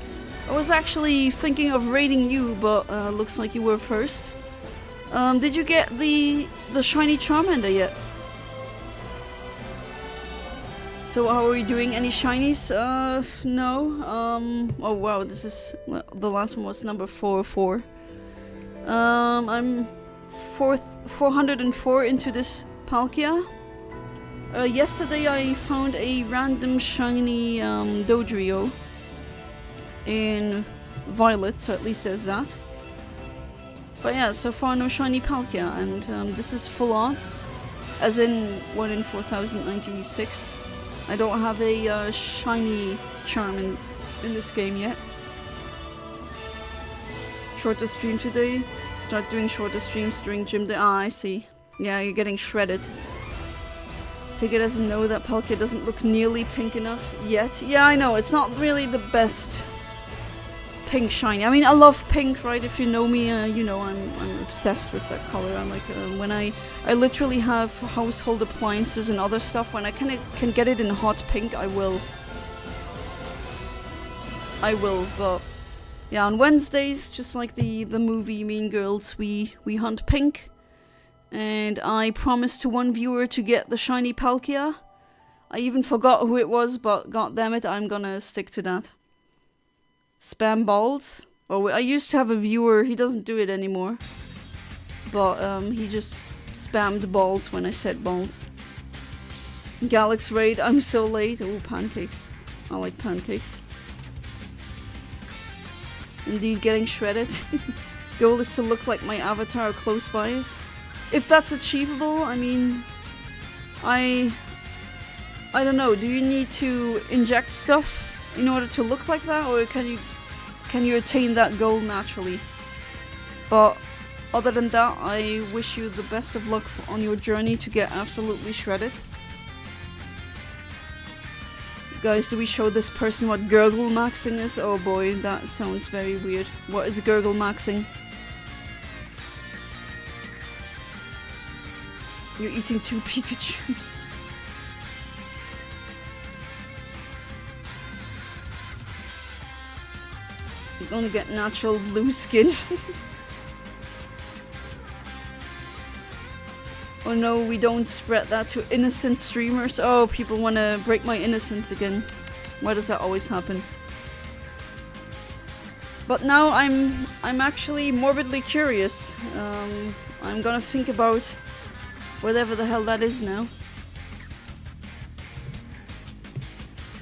Speaker 1: I was actually thinking of raiding you, but looks like you were first. Did you get the Shiny Charmander yet? So how are we doing? Any shinies? No. Oh wow, this is, the last one was number 404. I'm 404 into this Palkia. Yesterday I found a random shiny Dodrio in Violet, so at least there's that. But yeah, so far no shiny Palkia, and this is full odds, as in 1 in 4096. I don't have a shiny charm in this game yet. Shorter stream today. Start doing shorter streams during gym day. Ah, I see. Yeah, you're getting shredded. Take it as a no that Palkia doesn't look nearly pink enough yet. Yeah, I know, it's not really the best pink shiny. I mean, I love pink, right? If you know me, you know I'm obsessed with that color. I'm like, when I literally have household appliances and other stuff, when I can get it in hot pink, I will. But yeah, on Wednesdays, just like the movie Mean Girls, we hunt pink. And I promised to one viewer to get the shiny Palkia. I even forgot who it was, but goddammit, I'm gonna stick to that. Spam balls. Oh, I used to have a viewer, he doesn't do it anymore. But he just spammed balls when I said balls. Galax raid, I'm so late. Oh, pancakes. I like pancakes. Indeed, getting shredded. Goal is to look like my avatar close by. If that's achievable, I mean, I don't know. Do you need to inject stuff in order to look like that, or can you attain that goal naturally? But other than that, I wish you the best of luck on your journey to get absolutely shredded. Guys, do we show this person what gurgle maxing is? Oh boy, that sounds very weird. What is gurgle maxing? You're eating 2 Pikachu. You're gonna get natural blue skin. Oh no, we don't spread that to innocent streamers. Oh, people wanna break my innocence again. Why does that always happen? But now I'm actually morbidly curious. I'm gonna think about whatever the hell that is now.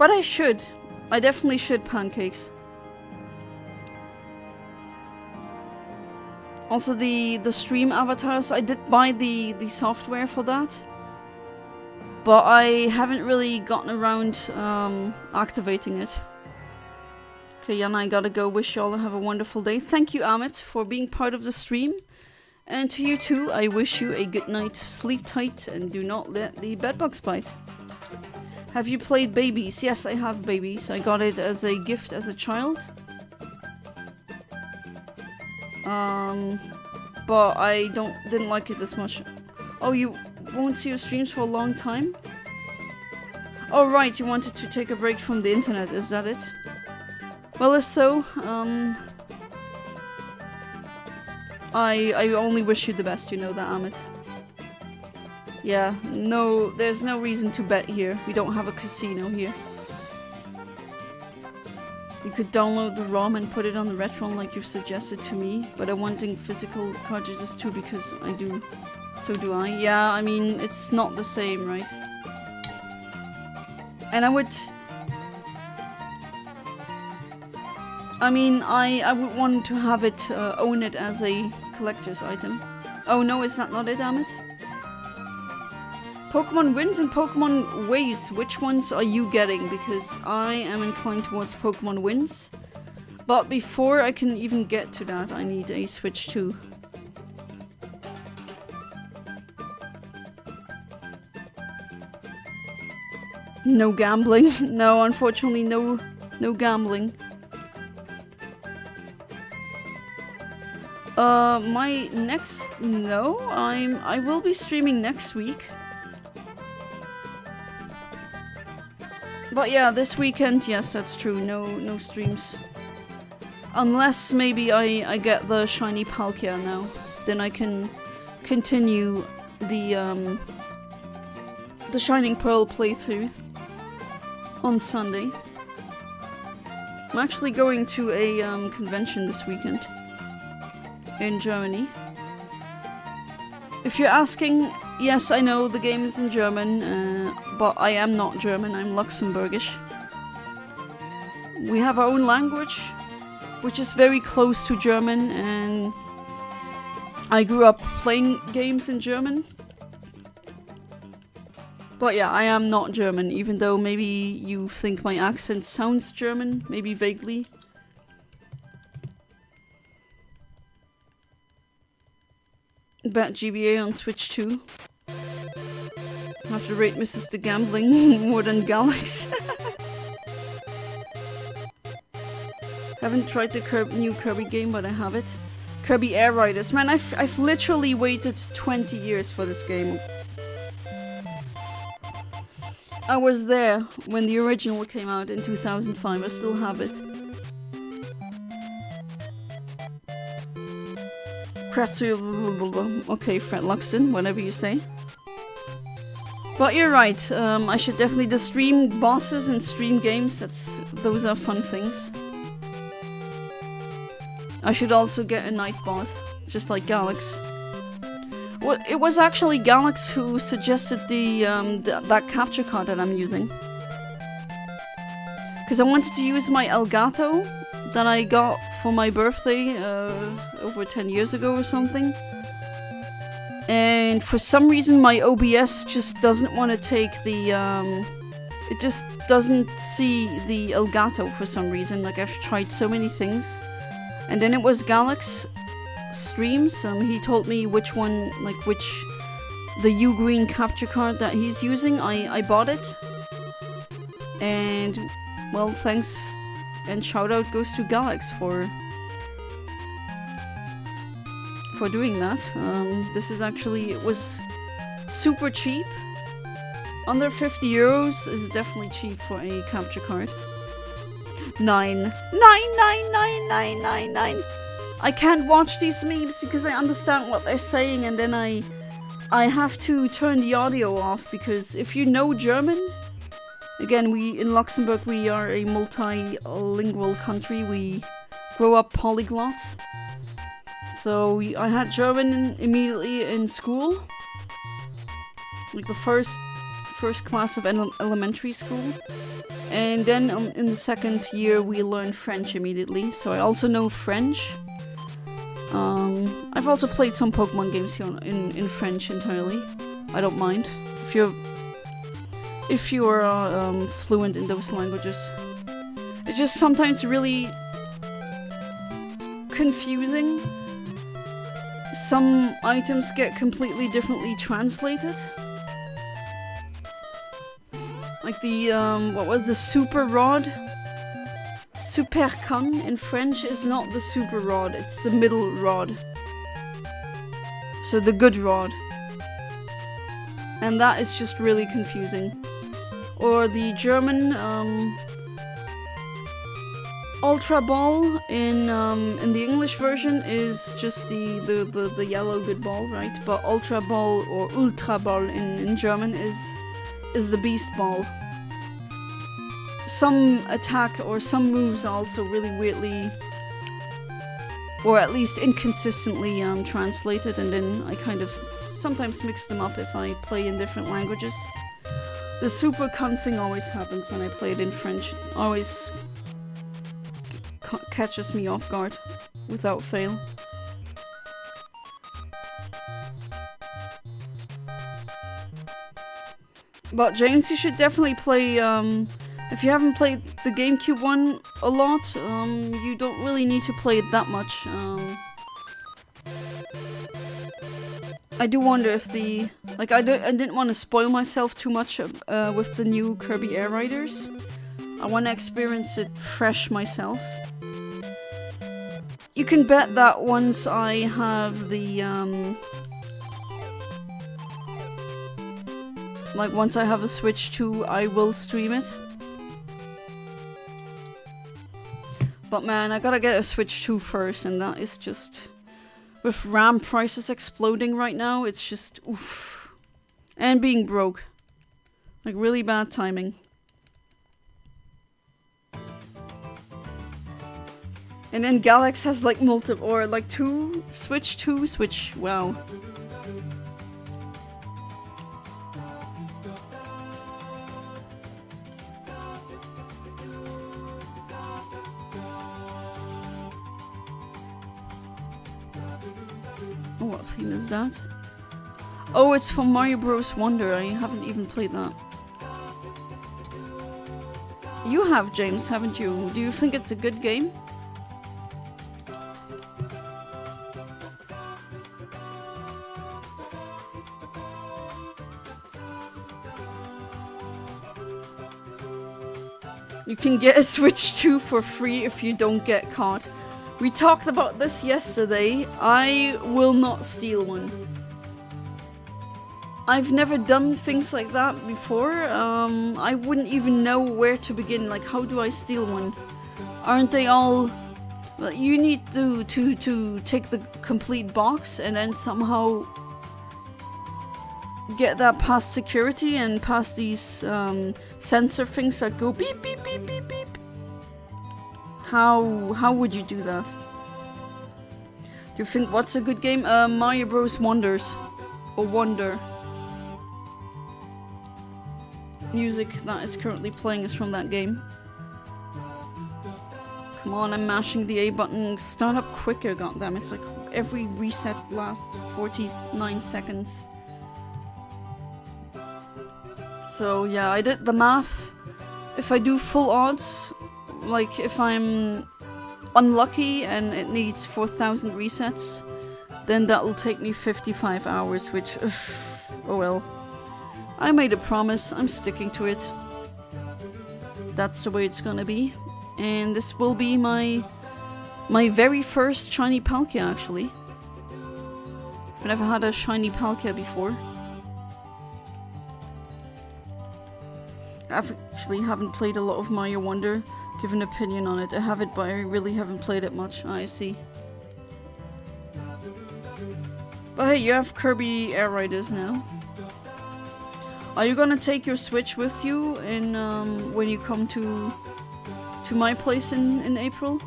Speaker 1: But I should. I definitely should pancakes. Also the stream avatars, I did buy the software for that. But I haven't really gotten around activating it. Okay, Yana, I gotta go. Wish y'all have a wonderful day. Thank you, Amit, for being part of the stream. And to you too, I wish you a good night. Sleep tight and do not let the bedbugs bite. Have you played Babies? Yes, I have Babies. I got it as a gift as a child. But I didn't like it as much. Oh, you won't see your streams for a long time? Oh right, you wanted to take a break from the internet, is that it? Well, if so, I only wish you the best, you know that, Amit. Yeah, no, there's no reason to bet here. We don't have a casino here. You could download the ROM and put it on the Retron like you've suggested to me, but I'm wanting physical cartridges too because I do. So do I. Yeah, I mean, it's not the same, right? And I would want to have it, own it as a collector's item. Oh no, is that not it, Amit? Pokemon Wins and Pokemon Waves, which ones are you getting? Because I am inclined towards Pokemon Wins. But before I can even get to that, I need a Switch 2. No gambling. No, unfortunately, no gambling. My next... No, I will be streaming next week. But yeah, this weekend, yes, that's true. No streams. Unless maybe I get the shiny Palkia now. Then I can continue the Shining Pearl playthrough on Sunday. I'm actually going to a convention this weekend in Germany. If you're asking, yes, I know the game is in German, but I am not German, I'm Luxembourgish. We have our own language, which is very close to German, and I grew up playing games in German. But yeah, I am not German, even though maybe you think my accent sounds German, maybe vaguely. Bet GBA on Switch 2. Have to rate Mrs. the Gambling more than Galax. Haven't tried the new Kirby game, but I have it. Kirby Air Riders. Man, I've literally waited 20 years for this game. I was there when the original came out in 2005. I still have it. Okay, Fred Luxon, whatever you say. But you're right, I should definitely just stream bosses and stream games. Those are fun things. I should also get a Nightbot, just like Galax. Well, it was actually Galax who suggested that capture card that I'm using. Because I wanted to use my Elgato that I got for my birthday over 10 years ago or something. And for some reason my OBS just doesn't want to take the... it just doesn't see the Elgato for some reason. Like, I've tried so many things. And then it was Galax streams. He told me which one, like the UGREEN capture card that he's using. I bought it. And, well, thanks and shout out goes to Galax for doing that. This is actually, it was super cheap. Under 50 euros is definitely cheap for a capture card. 9. I can't watch these memes because I understand what they're saying, and then I have to turn the audio off, because if you know German, again, in Luxembourg we are a multilingual country. We grow up polyglot. So I had German immediately in school. Like the first class of elementary school. And then in the second year we learned French immediately, so I also know French. I've also played some Pokemon games here in French entirely. I don't mind if you're fluent in those languages. It's just sometimes really confusing. Some items get completely differently translated. Like the, what was the super rod? Super Con in French is not the super rod, it's the middle rod. So the good rod. And that is just really confusing. Or the German, Ultra Ball in the English version is just the yellow good ball, right? But Ultra Ball or Ultra Ball in German is the Beast Ball. Some attack or some moves are also really weirdly, or at least inconsistently translated, and then I kind of sometimes mix them up if I play in different languages. The super con thing always happens when I play it in French. It always catches me off guard, without fail. But James, you should definitely play, if you haven't played the GameCube one a lot, you don't really need to play it that much. I do wonder if the... Like, I didn't want to spoil myself too much with the new Kirby Air Riders. I want to experience it fresh myself. You can bet that once I have the, like, once I have a Switch 2, I will stream it. But man, I gotta get a Switch 2 first, and that is just... With RAM prices exploding right now, it's just oof. And being broke. Like, really bad timing. And then Galax has like multiple, or like two Switch, wow. Oh, what theme is that? Oh, it's from Mario Bros. Wonder. I haven't even played that. You have, James, haven't you? Do you think it's a good game? You can get a Switch 2 for free if you don't get caught. We talked about this yesterday. I will not steal one. I've never done things like that before. I wouldn't even know where to begin. Like, how do I steal one? Aren't they all... Well, you need to take the complete box and then somehow get that past security and past these sensor things that go beep beep beep beep beep. How would you do that? Do you think what's a good game? Mario Bros. Wonders. Or Wonder. Music that is currently playing is from that game. Come on, I'm mashing the A button. Start up quicker, goddamn. It's like every reset lasts 49 seconds. So yeah, I did the math. If I do full odds, like if I'm unlucky and it needs 4,000 resets, then that'll take me 55 hours, which, oh well. I made a promise, I'm sticking to it. That's the way it's gonna be. And this will be my very first shiny Palkia, actually. I've never had a shiny Palkia before. I actually haven't played a lot of Mario Wonder. Give an opinion on it. I have it, but I really haven't played it much. I see. But hey, you have Kirby Air Riders now. Are you gonna take your Switch with you in when you come to my place in April?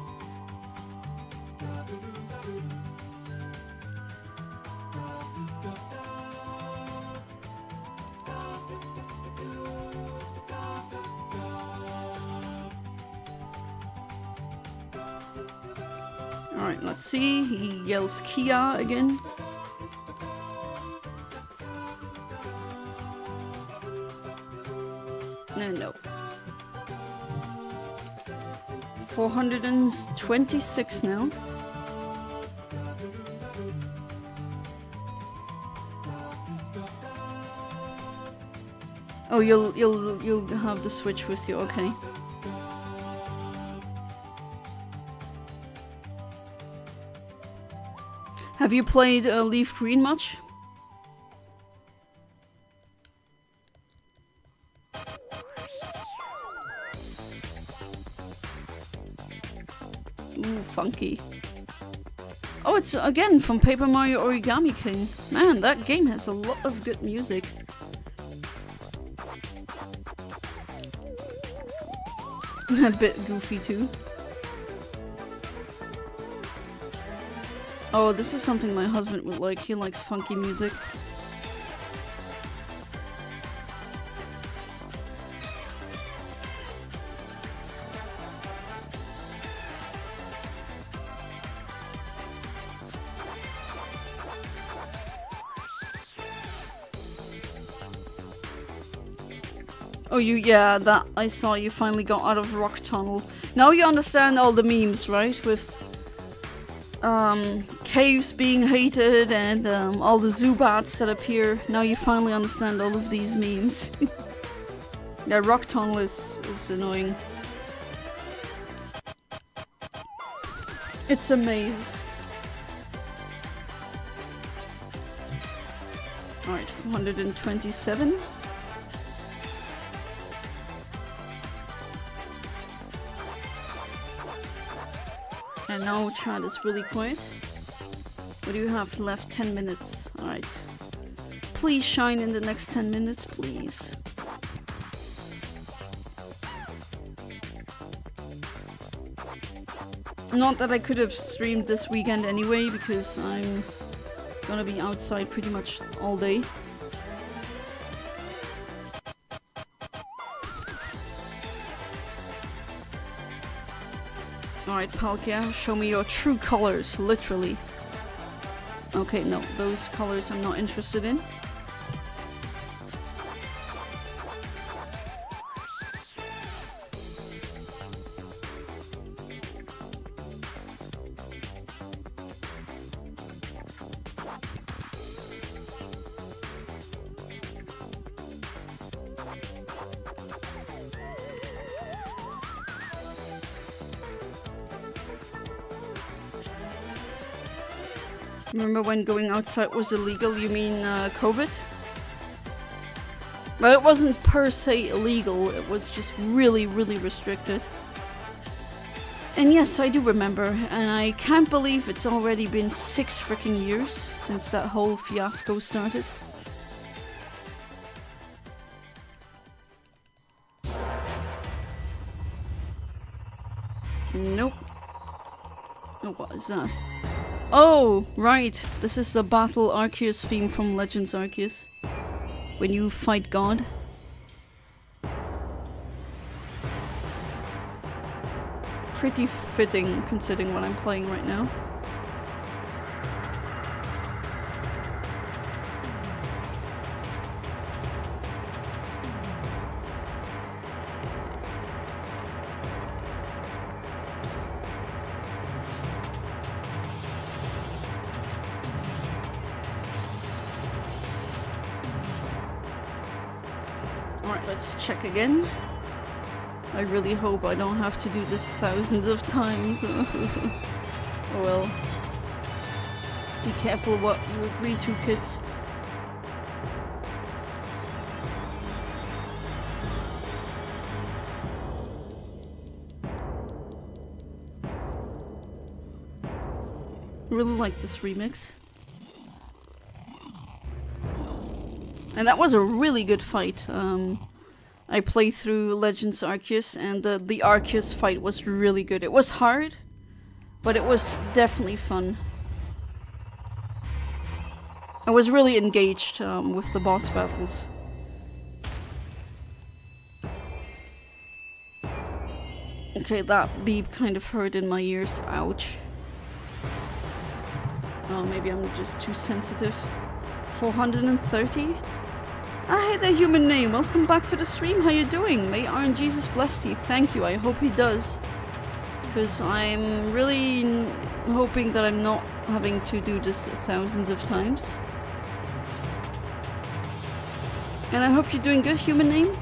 Speaker 1: Alright, let's see. He yells Kia again. No. 426 now. Oh, you'll have the Switch with you, okay. Have you played Leaf Green much? Ooh, funky. Oh, it's again from Paper Mario Origami King. Man, that game has a lot of good music. A bit goofy too. Oh, this is something my husband would like. He likes funky music. Oh, yeah, that I saw you finally got out of Rock Tunnel. Now you understand all the memes, right? With caves being hated and all the Zubats that appear. Now you finally understand all of these memes. Yeah, Rock Tunnel is annoying. It's a maze. Alright, 427. And now chat is really quiet. What do you have left? 10 minutes. Alright. Please shine in the next 10 minutes, please. Not that I could have streamed this weekend anyway, because I'm gonna be outside pretty much all day. Alright, Palkia, show me your true colors, literally. Okay, no, those colors I'm not interested in. Remember when going outside was illegal? You mean COVID? Well, it wasn't per se illegal, it was just really, really restricted. And yes, I do remember, and I can't believe it's already been 6 freaking years since that whole fiasco started. Nope. Oh, what is that? Oh, right. This is the Battle Arceus theme from Legends Arceus. When you fight God. Pretty fitting, considering what I'm playing right now. Let's check again. I really hope I don't have to do this thousands of times. Oh well. Be careful what you agree to, kids. I really like this remix. And that was a really good fight. I played through Legends Arceus, and the Arceus fight was really good. It was hard, but it was definitely fun. I was really engaged with the boss battles. Okay, that beep kind of hurt in my ears. Ouch. Oh, maybe I'm just too sensitive. 430? I hate that human name. Welcome back to the stream. How you doing? May Iron Jesus bless you. Thank you. I hope he does. Because I'm really hoping that I'm not having to do this thousands of times. And I hope you're doing good, human name.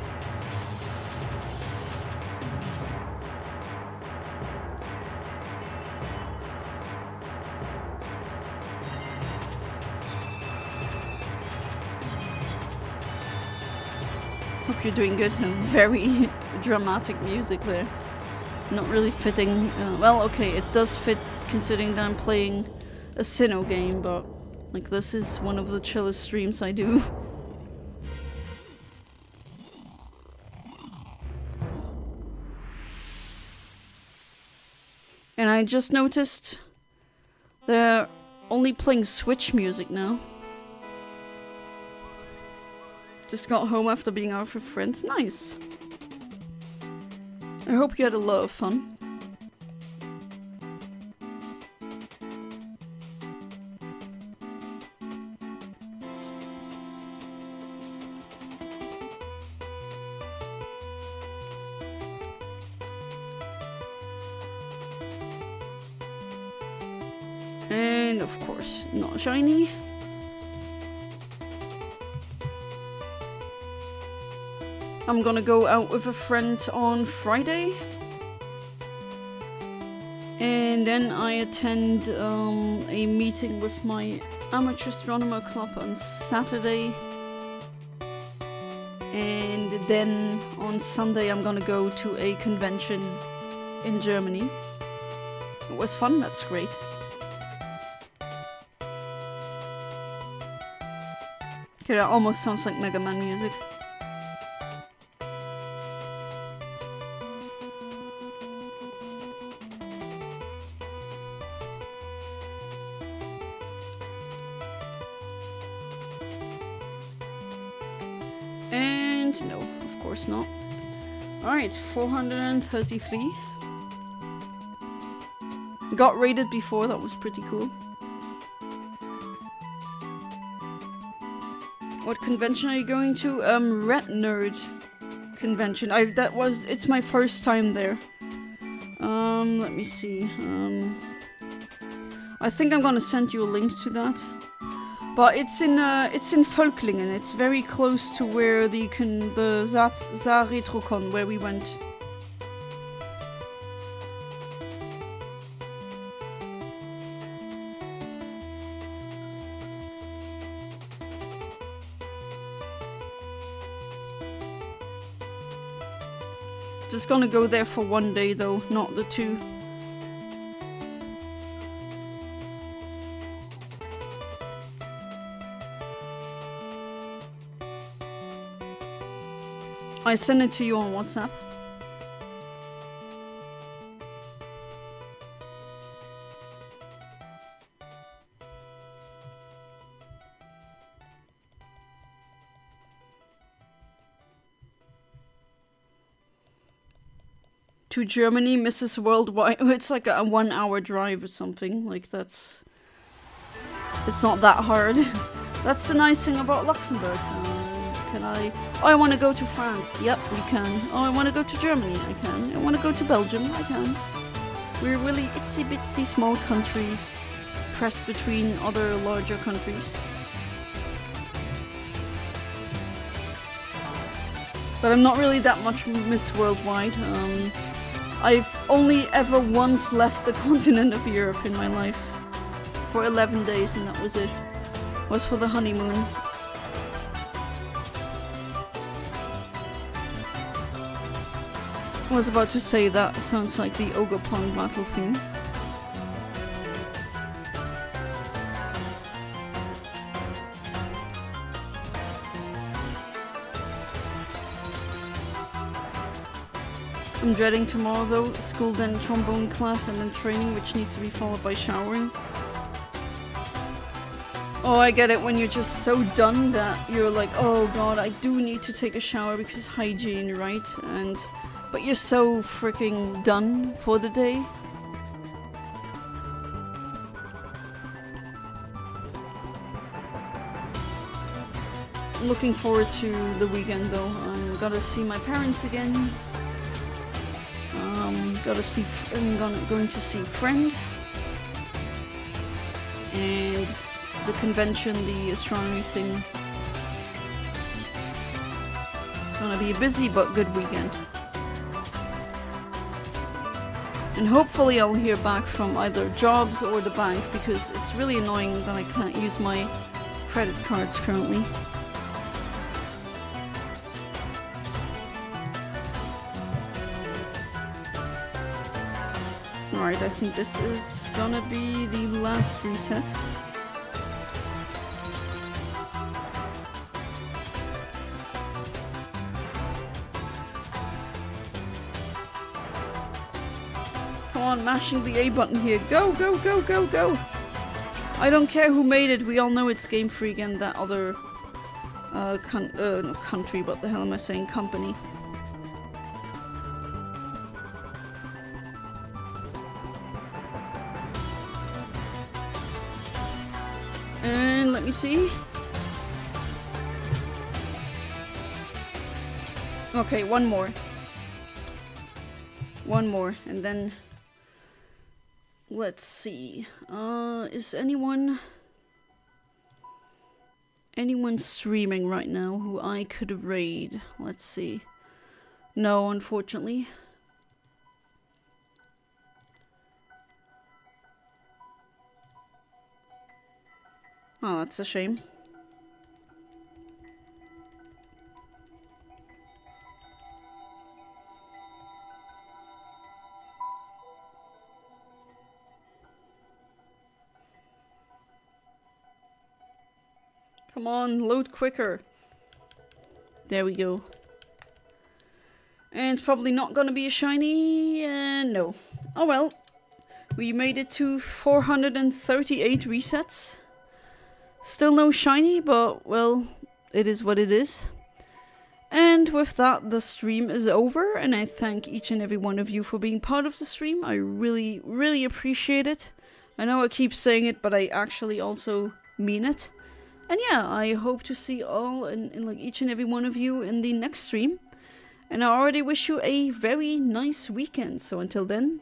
Speaker 1: Hope you're doing good. Very dramatic music there. Not really fitting. Well, okay, it does fit considering that I'm playing a Sinnoh game, but like this is one of the chillest streams I do. And I just noticed they're only playing Switch music now. Just got home after being out with friends. Nice. I hope you had a lot of fun. And of course, not shiny. I'm gonna go out with a friend on Friday. And then I attend a meeting with my amateur astronomer club on Saturday. And then on Sunday I'm gonna go to a convention in Germany. It was fun, that's great. Okay, that almost sounds like Mega Man music. And no, of course not. Alright, 433. Got raided before, that was pretty cool. What convention are you going to? Red Nerd convention. It's my first time there. Let me see. I think I'm gonna send you a link to that. But it's in Völklingen. It's very close to where the Saar Retrocon where we went. Just gonna go there for one day though, not the 2. I send it to you on WhatsApp. To Germany, Mrs. Worldwide. It's like a 1-hour drive or something. Like that's... It's not that hard. That's the nice thing about Luxembourg. Can I... Oh, I want to go to France. Yep, we can. Oh, I want to go to Germany. I can. I want to go to Belgium. I can. We're a really itsy bitsy small country pressed between other larger countries. But I'm not really that much Miss Worldwide. I've only ever once left the continent of Europe in my life. For 11 days and that was it. It was for the honeymoon. I was about to say that sounds like the Ogre Pond battle theme. I'm dreading tomorrow though, school then trombone class and then training which needs to be followed by showering. Oh, I get it when you're just so done that you're like, oh god, I do need to take a shower because hygiene, right? But you're so freaking done for the day. I'm looking forward to the weekend though. I'm gonna see my parents again. I'm going to see a friend. And the convention, the astronomy thing. It's gonna be a busy but good weekend. And hopefully I'll hear back from either jobs or the bank, because it's really annoying that I can't use my credit cards currently. Alright, I think this is gonna be the last reset. Come on, mashing the A button here. Go, go, go, go, go! I don't care who made it, we all know it's Game Freak and that other not country, what the hell am I saying, company. And let me see. Okay, one more. One more, and then let's see. Is anyone streaming right now who I could raid? Let's see. No, unfortunately. Oh, that's a shame. Come on, load quicker. There we go. And it's probably not gonna be a shiny. No. Oh well. We made it to 438 resets. Still no shiny, but well, it is what it is. And with that, the stream is over, and I thank each and every one of you for being part of the stream. I really, really appreciate it. I know I keep saying it, but I actually also mean it. And yeah, I hope to see all in like each and every one of you in the next stream. And I already wish you a very nice weekend. So until then,